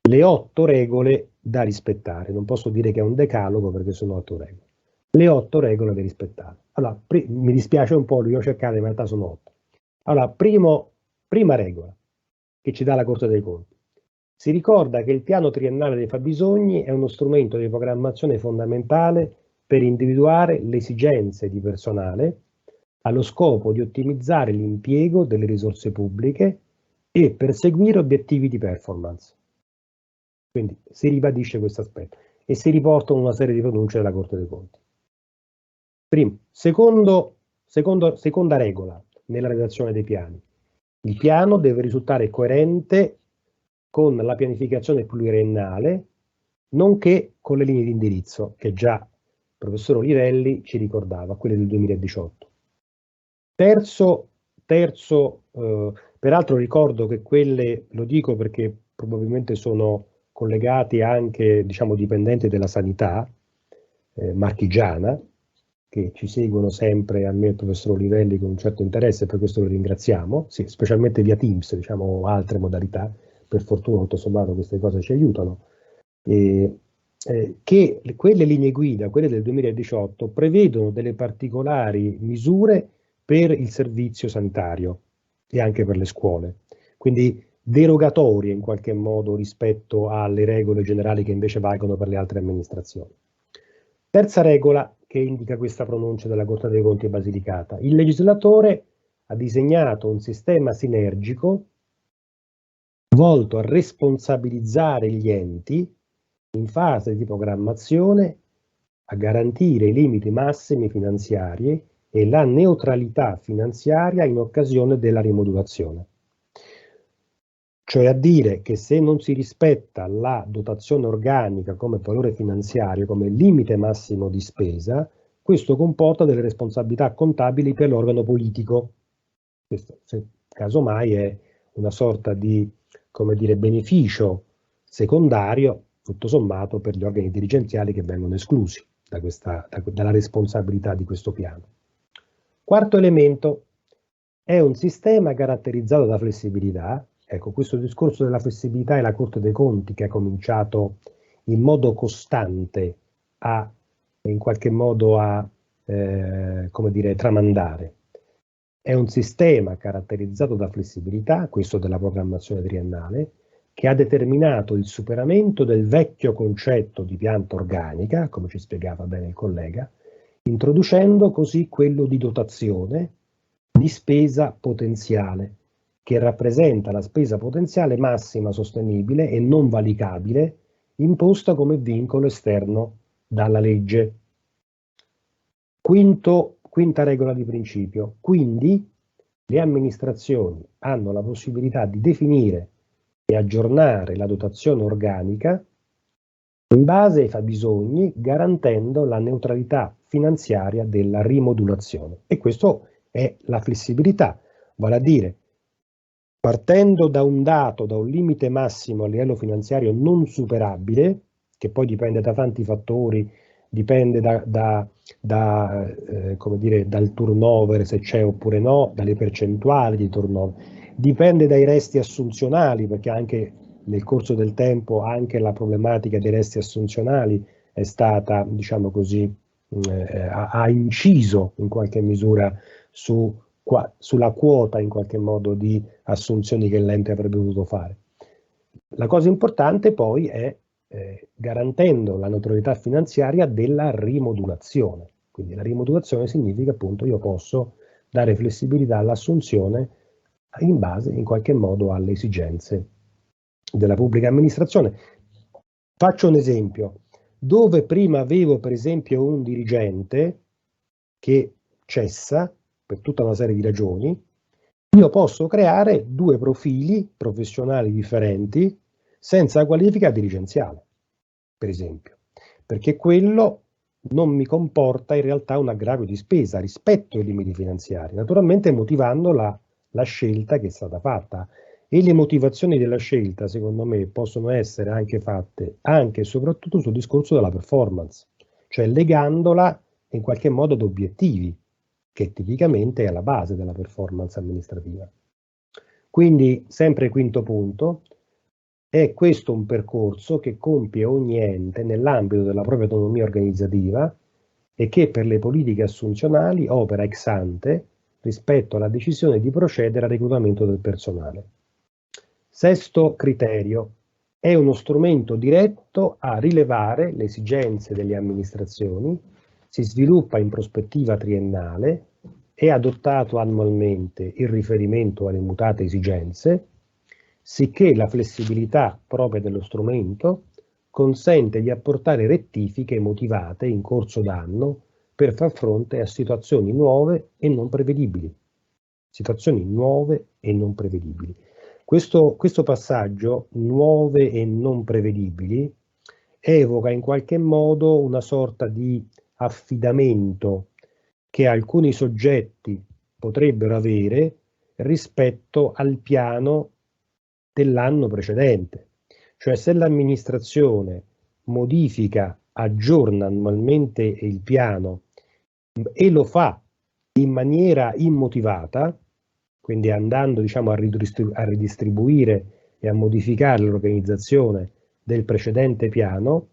Le 8 regole da rispettare, non posso dire che è un decalogo perché sono 8 regole. Le 8 regole da rispettare. Allora, mi dispiace un po', li ho cercate, in realtà sono 8. Allora, prima regola che ci dà la Corte dei Conti. Si ricorda che il piano triennale dei fabbisogni è uno strumento di programmazione fondamentale per individuare le esigenze di personale allo scopo di ottimizzare l'impiego delle risorse pubbliche e perseguire obiettivi di performance. Quindi si ribadisce questo aspetto e si riportano una serie di pronunce della Corte dei Conti. Primo. Seconda regola nella redazione dei piani. Il piano deve risultare coerente con la pianificazione pluriennale, nonché con le linee di indirizzo, che già il professor Olivelli ci ricordava, quelle del 2018. Terzo, peraltro ricordo che quelle, lo dico perché probabilmente sono collegati anche, diciamo, dipendenti della sanità marchigiana, che ci seguono sempre, a me e il professor Olivelli, con un certo interesse, per questo lo ringraziamo, sì, specialmente via Teams, diciamo, o altre modalità, per fortuna tutto sommato queste cose ci aiutano, che quelle linee guida, quelle del 2018, prevedono delle particolari misure per il servizio sanitario e anche per le scuole, quindi derogatorie in qualche modo rispetto alle regole generali che invece valgono per le altre amministrazioni. Terza regola che indica questa pronuncia della Corte dei Conti Basilicata. Il legislatore ha disegnato un sistema sinergico volto a responsabilizzare gli enti in fase di programmazione, a garantire i limiti massimi finanziari e la neutralità finanziaria in occasione della rimodulazione. Cioè a dire che se non si rispetta la dotazione organica come valore finanziario, come limite massimo di spesa, questo comporta delle responsabilità contabili per l'organo politico. Questo, se casomai, è una sorta di, come dire, beneficio secondario, tutto sommato, per gli organi dirigenziali che vengono esclusi dalla responsabilità di questo piano. Quarto elemento, è un sistema caratterizzato da flessibilità. Ecco, questo discorso della flessibilità è la Corte dei Conti che ha cominciato in modo costante a in qualche modo a come dire, tramandare. È un sistema caratterizzato da flessibilità, questo della programmazione triennale, che ha determinato il superamento del vecchio concetto di pianta organica, come ci spiegava bene il collega, introducendo così quello di dotazione di spesa potenziale, che rappresenta la spesa potenziale massima sostenibile e non valicabile, imposta come vincolo esterno dalla legge. Quinta regola di principio. Quindi le amministrazioni hanno la possibilità di definire e aggiornare la dotazione organica in base ai fabbisogni, garantendo la neutralità finanziaria della rimodulazione. E questo è la flessibilità, vale a dire, partendo da un dato, da un limite massimo a livello finanziario non superabile, che poi dipende da tanti fattori, dipende come dire, dal turnover, se c'è oppure no, dalle percentuali di turnover, dipende dai resti assunzionali, perché anche nel corso del tempo anche la problematica dei resti assunzionali è stata, diciamo così, ha inciso in qualche misura sulla quota in qualche modo di assunzioni che l'ente avrebbe dovuto fare. La cosa importante poi è garantendo la neutralità finanziaria della rimodulazione. Quindi la rimodulazione significa appunto io posso dare flessibilità all'assunzione in base in qualche modo alle esigenze della pubblica amministrazione. Faccio un esempio. Dove prima avevo per esempio un dirigente che cessa per tutta una serie di ragioni, io posso creare due profili professionali differenti senza qualifica dirigenziale, per esempio, perché quello non mi comporta in realtà un aggravio di spesa rispetto ai limiti finanziari, naturalmente motivando la scelta che è stata fatta. E le motivazioni della scelta, secondo me, possono essere anche fatte anche e soprattutto sul discorso della performance, cioè legandola in qualche modo ad obiettivi, che tipicamente è alla base della performance amministrativa. Quindi, sempre quinto punto, è questo un percorso che compie ogni ente nell'ambito della propria autonomia organizzativa e che per le politiche assunzionali opera ex ante rispetto alla decisione di procedere al reclutamento del personale. Sesto criterio, è uno strumento diretto a rilevare le esigenze delle amministrazioni, si sviluppa in prospettiva triennale, è adottato annualmente in riferimento alle mutate esigenze, sicché la flessibilità propria dello strumento consente di apportare rettifiche motivate in corso d'anno per far fronte a situazioni nuove e non prevedibili. Situazioni nuove e non prevedibili. Questo passaggio, nuove e non prevedibili, evoca in qualche modo una sorta di affidamento che alcuni soggetti potrebbero avere rispetto al piano dell'anno precedente. Cioè se l'amministrazione modifica, aggiorna annualmente il piano e lo fa in maniera immotivata, quindi andando diciamo, a ridistribuire e a modificare l'organizzazione del precedente piano,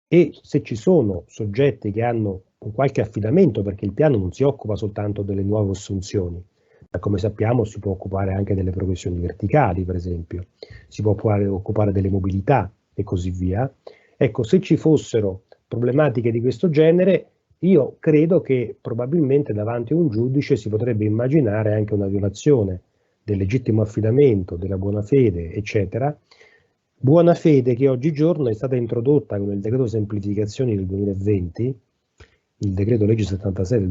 e se ci sono soggetti che hanno un qualche affidamento, perché il piano non si occupa soltanto delle nuove assunzioni, ma come sappiamo si può occupare anche delle professioni verticali, per esempio, si può occupare delle mobilità e così via. Ecco, se ci fossero problematiche di questo genere, io credo che probabilmente davanti a un giudice si potrebbe immaginare anche una violazione del legittimo affidamento, della buona fede, eccetera. Buona fede che oggigiorno è stata introdotta con il decreto semplificazioni del 2020, il decreto legge 76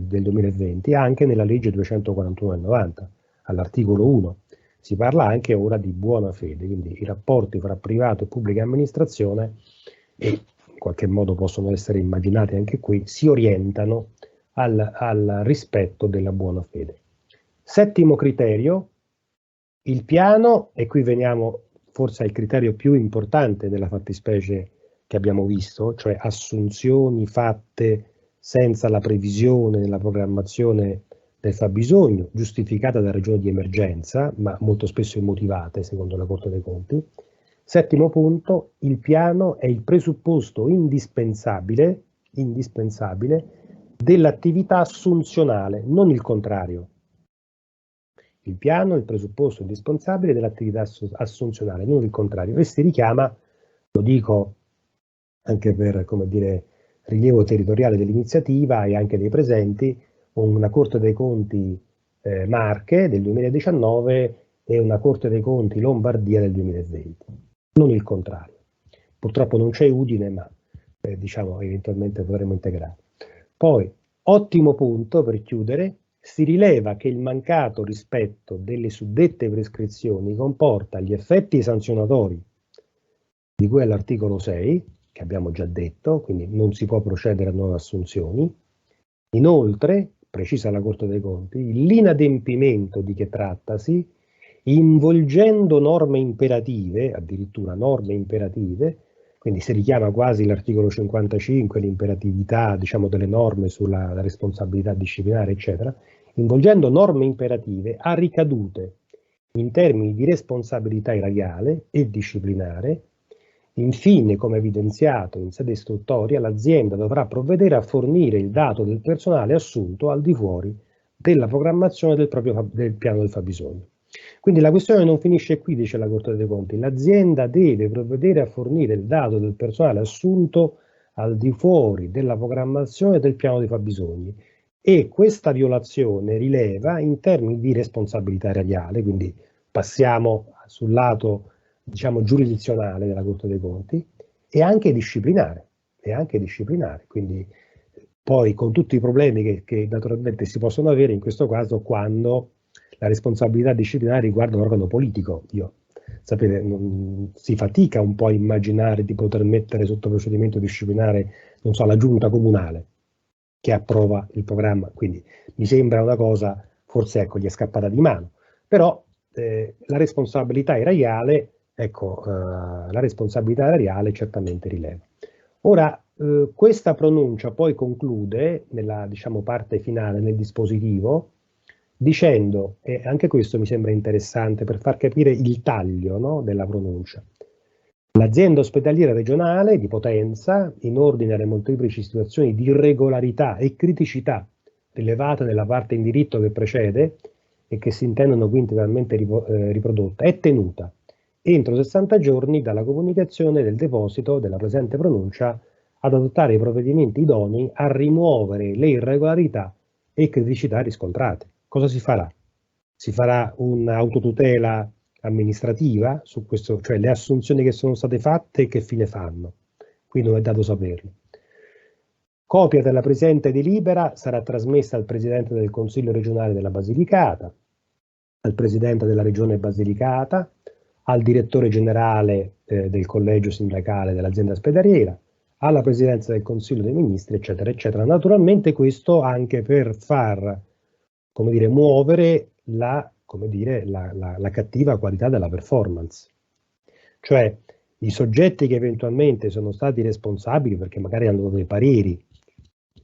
del 2020, anche nella legge 241 del 90, all'articolo 1. Si parla anche ora di buona fede, quindi i rapporti fra privato e pubblica amministrazione, e in qualche modo possono essere immaginati anche qui, si orientano al rispetto della buona fede. Settimo criterio, il piano, e qui veniamo forse al criterio più importante della fattispecie che abbiamo visto, cioè assunzioni fatte senza la previsione nella programmazione del fabbisogno, giustificata da ragioni di emergenza, ma molto spesso immotivate, secondo la Corte dei Conti. Settimo punto, il piano è il presupposto indispensabile indispensabile dell'attività assunzionale, non il contrario. Il piano è il presupposto indispensabile dell'attività assunzionale, non il contrario, e si richiama, lo dico anche per, come dire, rilievo territoriale dell'iniziativa e anche dei presenti, una Corte dei Conti Marche del 2019 e una Corte dei Conti Lombardia del 2020, non il contrario. Purtroppo non c'è Udine, ma diciamo eventualmente potremo integrare. Poi, ottimo punto per chiudere, si rileva che il mancato rispetto delle suddette prescrizioni comporta gli effetti sanzionatori di cui all'articolo 6, che abbiamo già detto, quindi non si può procedere a nuove assunzioni. Inoltre, precisa la Corte dei Conti, l'inadempimento di che trattasi, involgendo norme imperative, addirittura norme imperative, quindi si richiama quasi l'articolo 55, l'imperatività, diciamo, delle norme sulla responsabilità disciplinare, eccetera, involgendo norme imperative ha ricadute in termini di responsabilità erariale e disciplinare. Infine, come evidenziato in sede istruttoria, l'azienda dovrà provvedere a fornire il dato del personale assunto al di fuori della programmazione del piano del fabbisogno. Quindi la questione non finisce qui, dice la Corte dei Conti. L'azienda deve provvedere a fornire il dato del personale assunto al di fuori della programmazione del piano dei fabbisogni, e questa violazione rileva in termini di responsabilità erariale, quindi passiamo sul lato, diciamo, giurisdizionale della Corte dei Conti, e anche disciplinare, quindi poi con tutti i problemi che naturalmente si possono avere in questo caso quando la responsabilità disciplinare riguarda un organo politico. Sapete, si fatica un po' a immaginare di poter mettere sotto procedimento disciplinare, non so, la giunta comunale che approva il programma, quindi mi sembra una cosa, forse ecco, gli è scappata di mano, però la responsabilità erariale, ecco, la responsabilità erariale certamente rileva. Ora, questa pronuncia poi conclude nella, diciamo, parte finale, nel dispositivo, dicendo, e anche questo mi sembra interessante per far capire il taglio, no, della pronuncia. L'azienda ospedaliera regionale di Potenza, in ordine alle molteplici situazioni di irregolarità e criticità rilevate nella parte in diritto che precede e che si intendono qui integralmente riprodotte, è tenuta entro 60 giorni dalla comunicazione del deposito della presente pronuncia ad adottare i provvedimenti idonei a rimuovere le irregolarità e criticità riscontrate. Cosa si farà? Si farà un'autotutela amministrativa su questo, cioè le assunzioni che sono state fatte che fine fanno? Qui non è dato saperlo. Copia della presente delibera sarà trasmessa al Presidente del Consiglio regionale della Basilicata, al Presidente della Regione Basilicata, al Direttore Generale del Collegio Sindacale dell'azienda ospedaliera, alla Presidenza del Consiglio dei Ministri, eccetera, eccetera. Naturalmente questo anche per far, come dire, muovere la cattiva qualità della performance. Cioè i soggetti che eventualmente sono stati responsabili perché magari hanno dato dei pareri,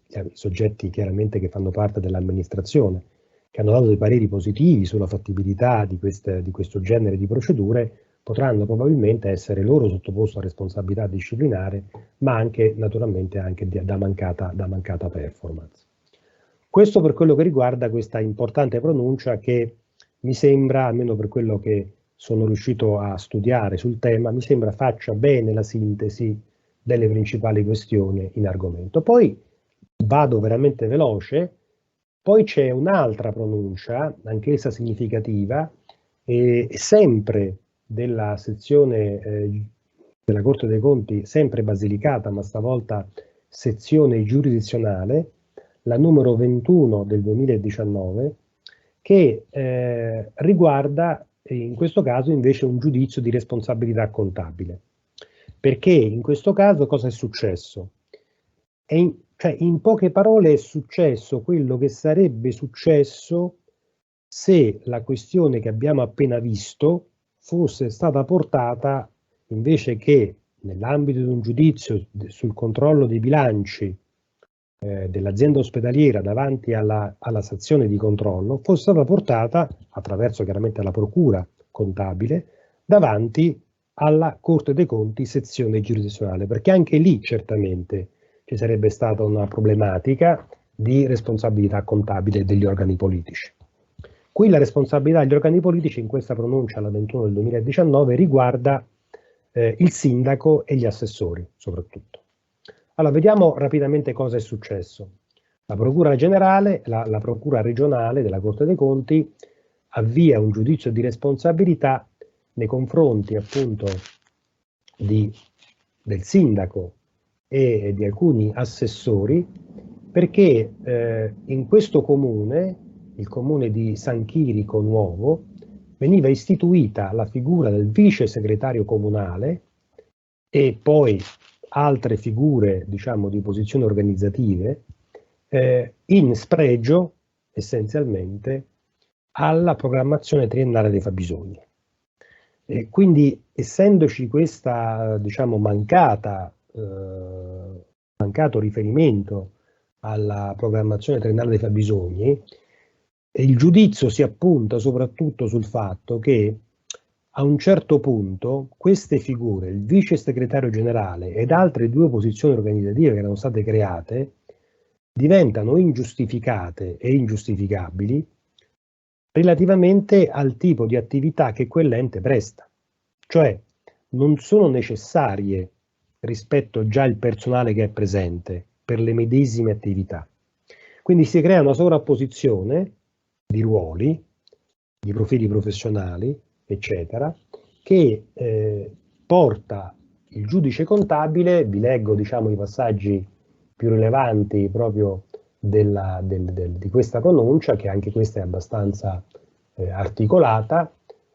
i soggetti chiaramente che fanno parte dell'amministrazione, che hanno dato dei pareri positivi sulla fattibilità di questo genere di procedure, potranno probabilmente essere loro sottoposti a responsabilità disciplinare, ma anche naturalmente anche da mancata performance. Questo per quello che riguarda questa importante pronuncia che mi sembra, almeno per quello che sono riuscito a studiare sul tema, mi sembra faccia bene la sintesi delle principali questioni in argomento. Poi vado veramente veloce, poi c'è un'altra pronuncia, anch'essa significativa, sempre della sezione della Corte dei Conti, sempre Basilicata, ma stavolta sezione giurisdizionale, la numero 21 del 2019, che riguarda in questo caso invece un giudizio di responsabilità contabile. Perché in questo caso cosa è successo? Cioè, in poche parole è successo quello che sarebbe successo se la questione che abbiamo appena visto fosse stata portata, invece che nell'ambito di un giudizio sul controllo dei bilanci dell'azienda ospedaliera davanti alla sezione di controllo, fosse stata portata, attraverso chiaramente la procura contabile, davanti alla Corte dei Conti sezione giurisdizionale, perché anche lì certamente ci sarebbe stata una problematica di responsabilità contabile degli organi politici. Qui la responsabilità degli organi politici, in questa pronuncia alla 21 del 2019, riguarda il sindaco e gli assessori soprattutto. Allora, vediamo rapidamente cosa è successo. La Procura Generale, la Procura Regionale della Corte dei Conti avvia un giudizio di responsabilità nei confronti appunto del sindaco e di alcuni assessori, perché in questo comune, il comune di San Chirico Nuovo, veniva istituita la figura del vice segretario comunale e poi altre figure, diciamo, di posizioni organizzative, in spregio essenzialmente alla programmazione triennale dei fabbisogni. Quindi, essendoci questa, diciamo, mancato riferimento alla programmazione triennale dei fabbisogni, il giudizio si appunta soprattutto sul fatto che a un certo punto queste figure, il vice segretario generale ed altre due posizioni organizzative che erano state create, diventano ingiustificate e ingiustificabili relativamente al tipo di attività che quell'ente presta. Cioè non sono necessarie rispetto già al personale che è presente per le medesime attività. Quindi si crea una sovrapposizione di ruoli, di profili professionali, eccetera, che porta il giudice contabile, vi leggo, diciamo, i passaggi più rilevanti proprio di questa pronuncia, che anche questa è abbastanza articolata,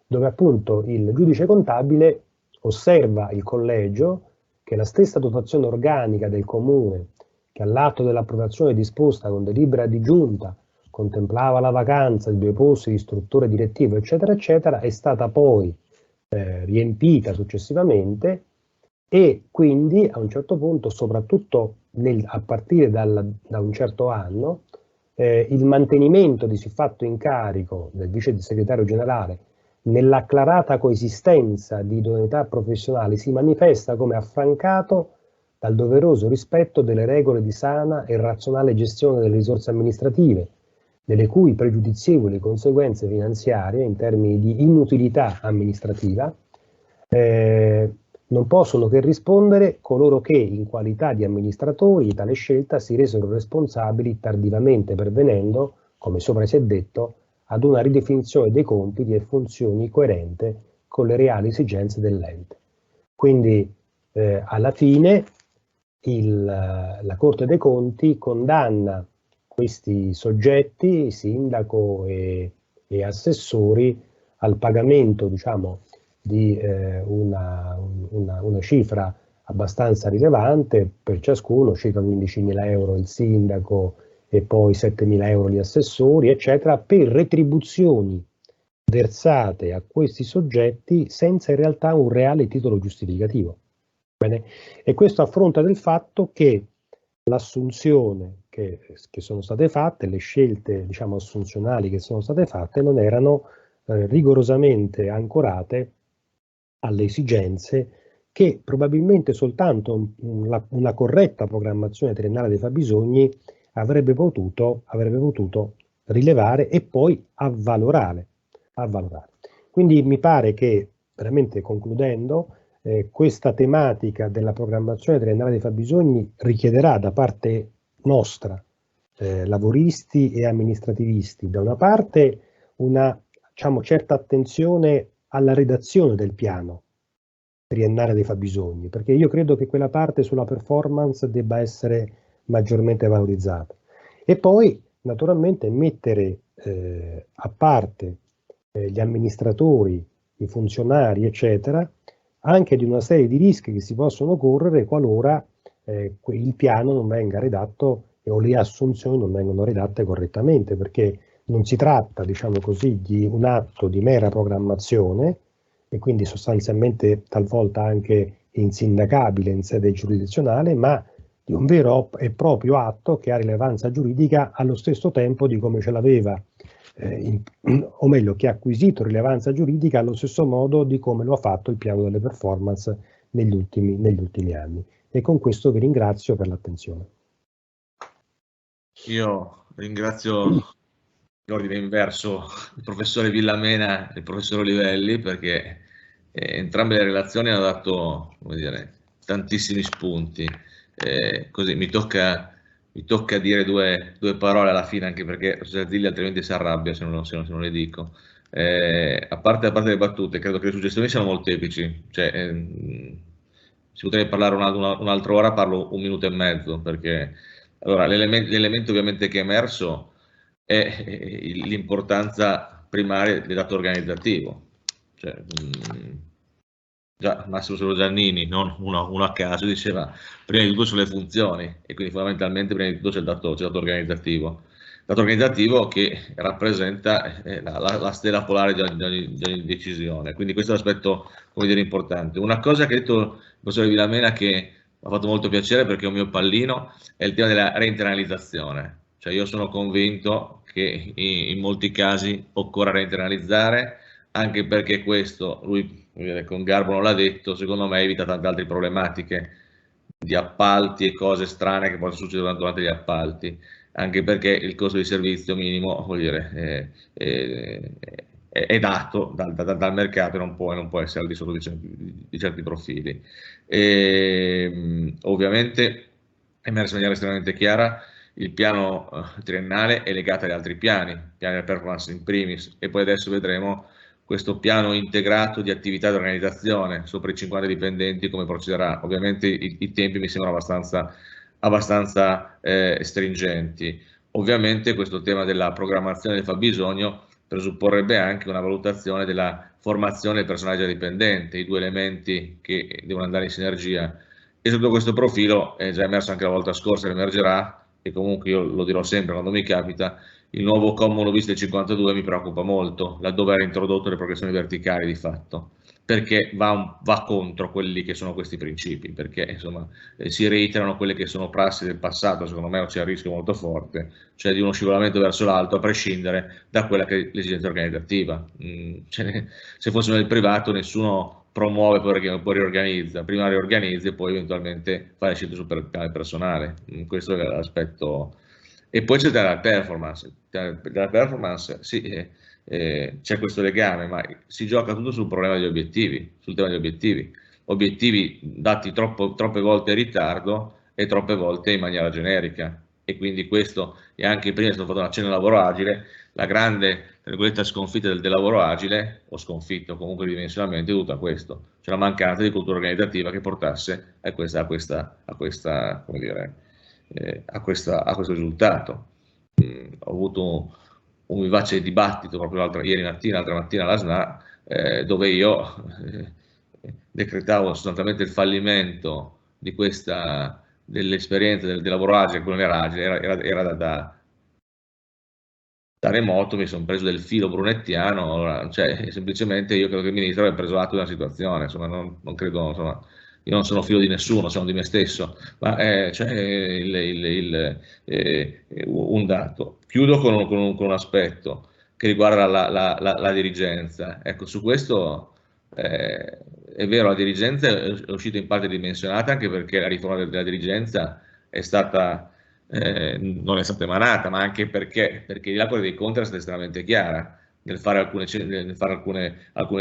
dove appunto il giudice contabile osserva il collegio che la stessa dotazione organica del comune, che all'atto dell'approvazione disposta con delibera di giunta contemplava la vacanza di 2 posti di istruttore direttivo, eccetera, eccetera, è stata poi riempita successivamente, e quindi a un certo punto, soprattutto a partire da un certo anno, il mantenimento di siffatto incarico del vice segretario generale nell'acclarata coesistenza di idoneità professionali si manifesta come affrancato dal doveroso rispetto delle regole di sana e razionale gestione delle risorse amministrative, delle cui pregiudizievoli conseguenze finanziarie in termini di inutilità amministrativa non possono che rispondere coloro che, in qualità di amministratori di tale scelta, si resero responsabili tardivamente pervenendo, come sopra si è detto, ad una ridefinizione dei compiti e funzioni coerente con le reali esigenze dell'ente. Quindi alla fine la Corte dei Conti condanna questi soggetti, sindaco e assessori, al pagamento, diciamo, di una cifra abbastanza rilevante per ciascuno, circa 15.000 euro il sindaco e poi 7.000 euro gli assessori, eccetera, per retribuzioni versate a questi soggetti senza in realtà un reale titolo giustificativo. Bene? E questo a fronte del fatto che l'assunzione che sono state fatte, le scelte, diciamo, assunzionali che sono state fatte, non erano rigorosamente ancorate alle esigenze che probabilmente soltanto una corretta programmazione triennale dei fabbisogni avrebbe potuto rilevare e poi avvalorare. Quindi mi pare che, veramente concludendo, questa tematica della programmazione triennale dei fabbisogni richiederà da parte nostra, lavoristi e amministrativisti, da una parte una, diciamo, certa attenzione alla redazione del piano triennale dei fabbisogni, perché io credo che quella parte sulla performance debba essere maggiormente valorizzata. E poi naturalmente mettere a parte gli amministratori, i funzionari, eccetera, anche di una serie di rischi che si possono correre qualora il piano non venga redatto o le assunzioni non vengono redatte correttamente, perché non si tratta, diciamo così, di un atto di mera programmazione e quindi sostanzialmente talvolta anche insindacabile in sede giurisdizionale, ma di un vero e proprio atto che ha rilevanza giuridica allo stesso tempo di come ce l'aveva, o meglio, che ha acquisito rilevanza giuridica allo stesso modo di come lo ha fatto il piano delle performance negli ultimi anni. e con questo vi ringrazio per l'attenzione.
Io ringrazio in ordine inverso il professore Villamena e il professor Olivelli, perché entrambe le relazioni hanno dato, come dire, tantissimi spunti. Così mi tocca dire due parole alla fine, anche perché il professor Zilli altrimenti si arrabbia se non le dico. A parte le battute, credo che le suggestioni siano molteplici. Cioè, se potrei parlare un'altra ora, parlo 1 minuto e mezzo, perché allora, l'elemento ovviamente che è emerso è l'importanza primaria del dato organizzativo. Cioè, già Massimo Giannini, non uno a caso, diceva prima di tutto sulle funzioni, e quindi fondamentalmente prima di tutto c'è il dato organizzativo. Dato organizzativo che rappresenta la stella polare di ogni decisione, quindi questo è l'aspetto, come dire, importante. Una cosa che ha detto il professore Villamena che mi ha fatto molto piacere, perché è un mio pallino, è il tema della reinternalizzazione. Cioè, io sono convinto che in molti casi occorra reinternalizzare, anche perché questo, lui con garbo non l'ha detto, secondo me evita tante altre problematiche di appalti e cose strane che possono succedere durante gli appalti, anche perché il costo di servizio minimo, vuol dire, è dato dal mercato e non può essere al di sotto di certi profili. Ovviamente è emerso in maniera estremamente chiara il piano triennale è legato agli altri piani della performance in primis, e poi adesso vedremo questo piano integrato di attività di organizzazione sopra i 50 dipendenti come procederà. Ovviamente i tempi mi sembrano abbastanza stringenti. Ovviamente questo tema della programmazione del fabbisogno presupporrebbe anche una valutazione della formazione del personale già dipendente, i due elementi che devono andare in sinergia, e sotto questo profilo è già emerso anche la volta scorsa, emergerà, e comunque io lo dirò sempre quando mi capita, il nuovo Common Office del 52 mi preoccupa molto, laddove era introdotto le progressioni verticali di fatto, perché va contro quelli che sono questi principi, perché insomma si reiterano quelle che sono prassi del passato, secondo me c'è un rischio molto forte, cioè di uno scivolamento verso l'alto a prescindere da quella che è l'esigenza organizzativa. Se fossimo nel privato nessuno promuove, poi riorganizza, prima riorganizza e poi eventualmente fa le scelte sul piano personale. Questo è l'aspetto. E poi c'è della performance. Della performance sì, c'è questo legame, ma si gioca tutto sul problema degli obiettivi, sul tema degli obiettivi. Obiettivi dati troppe volte in ritardo e troppe volte in maniera generica. E quindi questo, e anche prima è stato fatto un accenno al lavoro agile, la grande sconfitta del lavoro agile, o sconfitta comunque di dimensionamento, è dovuta a questo, cioè la mancanza di cultura organizzativa che portasse a questo risultato. Ho avuto un vivace dibattito proprio l'altra mattina alla SNA, dove io decretavo sostanzialmente il fallimento dell'esperienza del lavoro agile, quello non era agile, era da remoto. Mi sono preso del filo brunettiano, cioè semplicemente io credo che il ministro abbia preso atto di una situazione, insomma non credo, insomma, io non sono figlio di nessuno, sono di me stesso, ma c'è un dato. Chiudo con un aspetto che riguarda la dirigenza. Ecco, su questo è vero, la dirigenza è uscita in parte dimensionata, anche perché la riforma della dirigenza è stata non è stata emanata, ma anche perché la Corte dei Conti è stata estremamente chiara nel fare alcune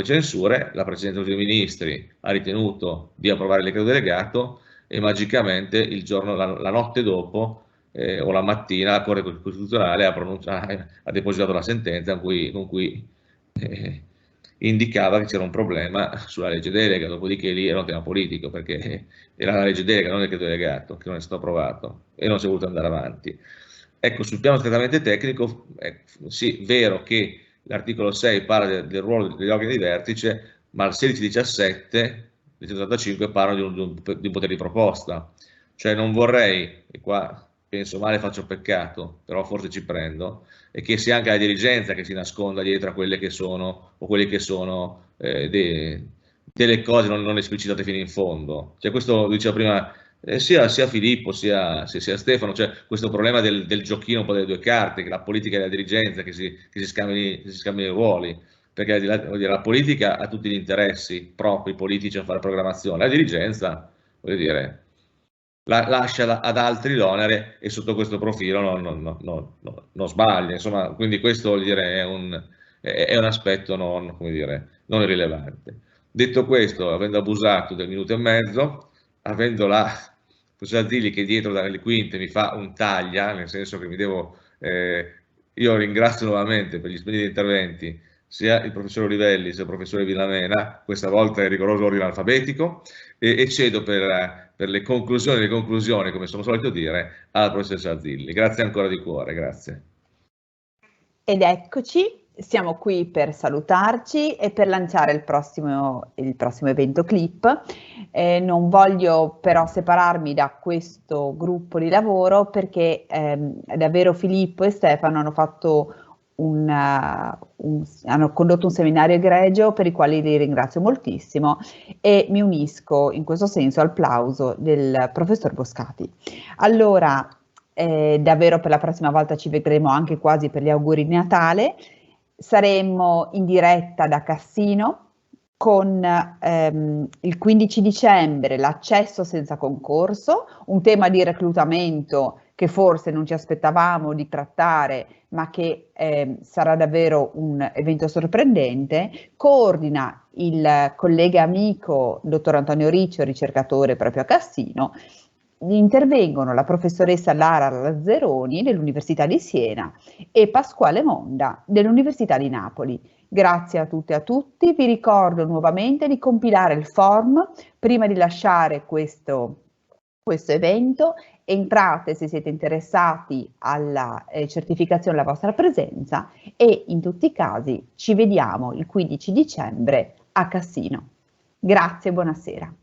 censure. La Presidenza dei Ministri ha ritenuto di approvare il decreto delegato e magicamente la notte dopo o la mattina la Corte Costituzionale ha depositato la sentenza con cui indicava che c'era un problema sulla legge delega. Dopodiché lì era un tema politico, perché era la legge delega, non il decreto delegato, che non è stato approvato e non si è voluto andare avanti. Ecco, sul piano strettamente tecnico, sì, vero che l'articolo 6 parla del ruolo degli organi di vertice, ma il 16-17 del 185 parlano di un potere di proposta. Cioè non vorrei, e qua penso male, faccio peccato, però forse ci prendo, e che sia anche la dirigenza che si nasconda dietro a quelle che sono, o quelli che sono delle cose non esplicitate fino in fondo. Cioè questo lo diceva prima sia Filippo sia Stefano, cioè questo problema del giochino un po' delle due carte, che la politica e la dirigenza che si scambiano i ruoli, perché la politica ha tutti gli interessi propri politici a fare programmazione, la dirigenza, voglio dire, lascia ad altri l'onere e sotto questo profilo non sbaglia. Insomma, quindi questo vuol dire è un aspetto non irrilevante. Detto questo, avendo abusato del minuto e mezzo, avendo la professora Zilli che dietro dalle quinte mi fa un taglia, nel senso che io ringrazio nuovamente per gli splendidi interventi sia il professor Olivelli sia il professore Villamena, questa volta è rigoroso ordine alfabetico, e cedo per le conclusioni, come sono solito dire, alla professoressa Zilli. Grazie ancora di cuore, grazie.
Ed eccoci, siamo qui per salutarci e per lanciare il prossimo evento clip. Non voglio però separarmi da questo gruppo di lavoro perché davvero Filippo e Stefano hanno fatto hanno condotto un seminario egregio per i quali li ringrazio moltissimo e mi unisco in questo senso al plauso del professor Boscati. Allora, davvero per la prossima volta ci vedremo anche quasi per gli auguri di Natale. Saremo in diretta da Cassino con il 15 dicembre l'accesso senza concorso, un tema di reclutamento che forse non ci aspettavamo di trattare, ma che sarà davvero un evento sorprendente. Coordina il collega amico dottor Antonio Riccio, ricercatore proprio a Cassino. Intervengono la professoressa Lara Lazzeroni dell'Università di Siena e Pasquale Monda dell'Università di Napoli. Grazie a tutte e a tutti, vi ricordo nuovamente di compilare il form prima di lasciare questo evento. Entrate se siete interessati alla certificazione della vostra presenza e in tutti i casi ci vediamo il 15 dicembre a Cassino. Grazie e buonasera.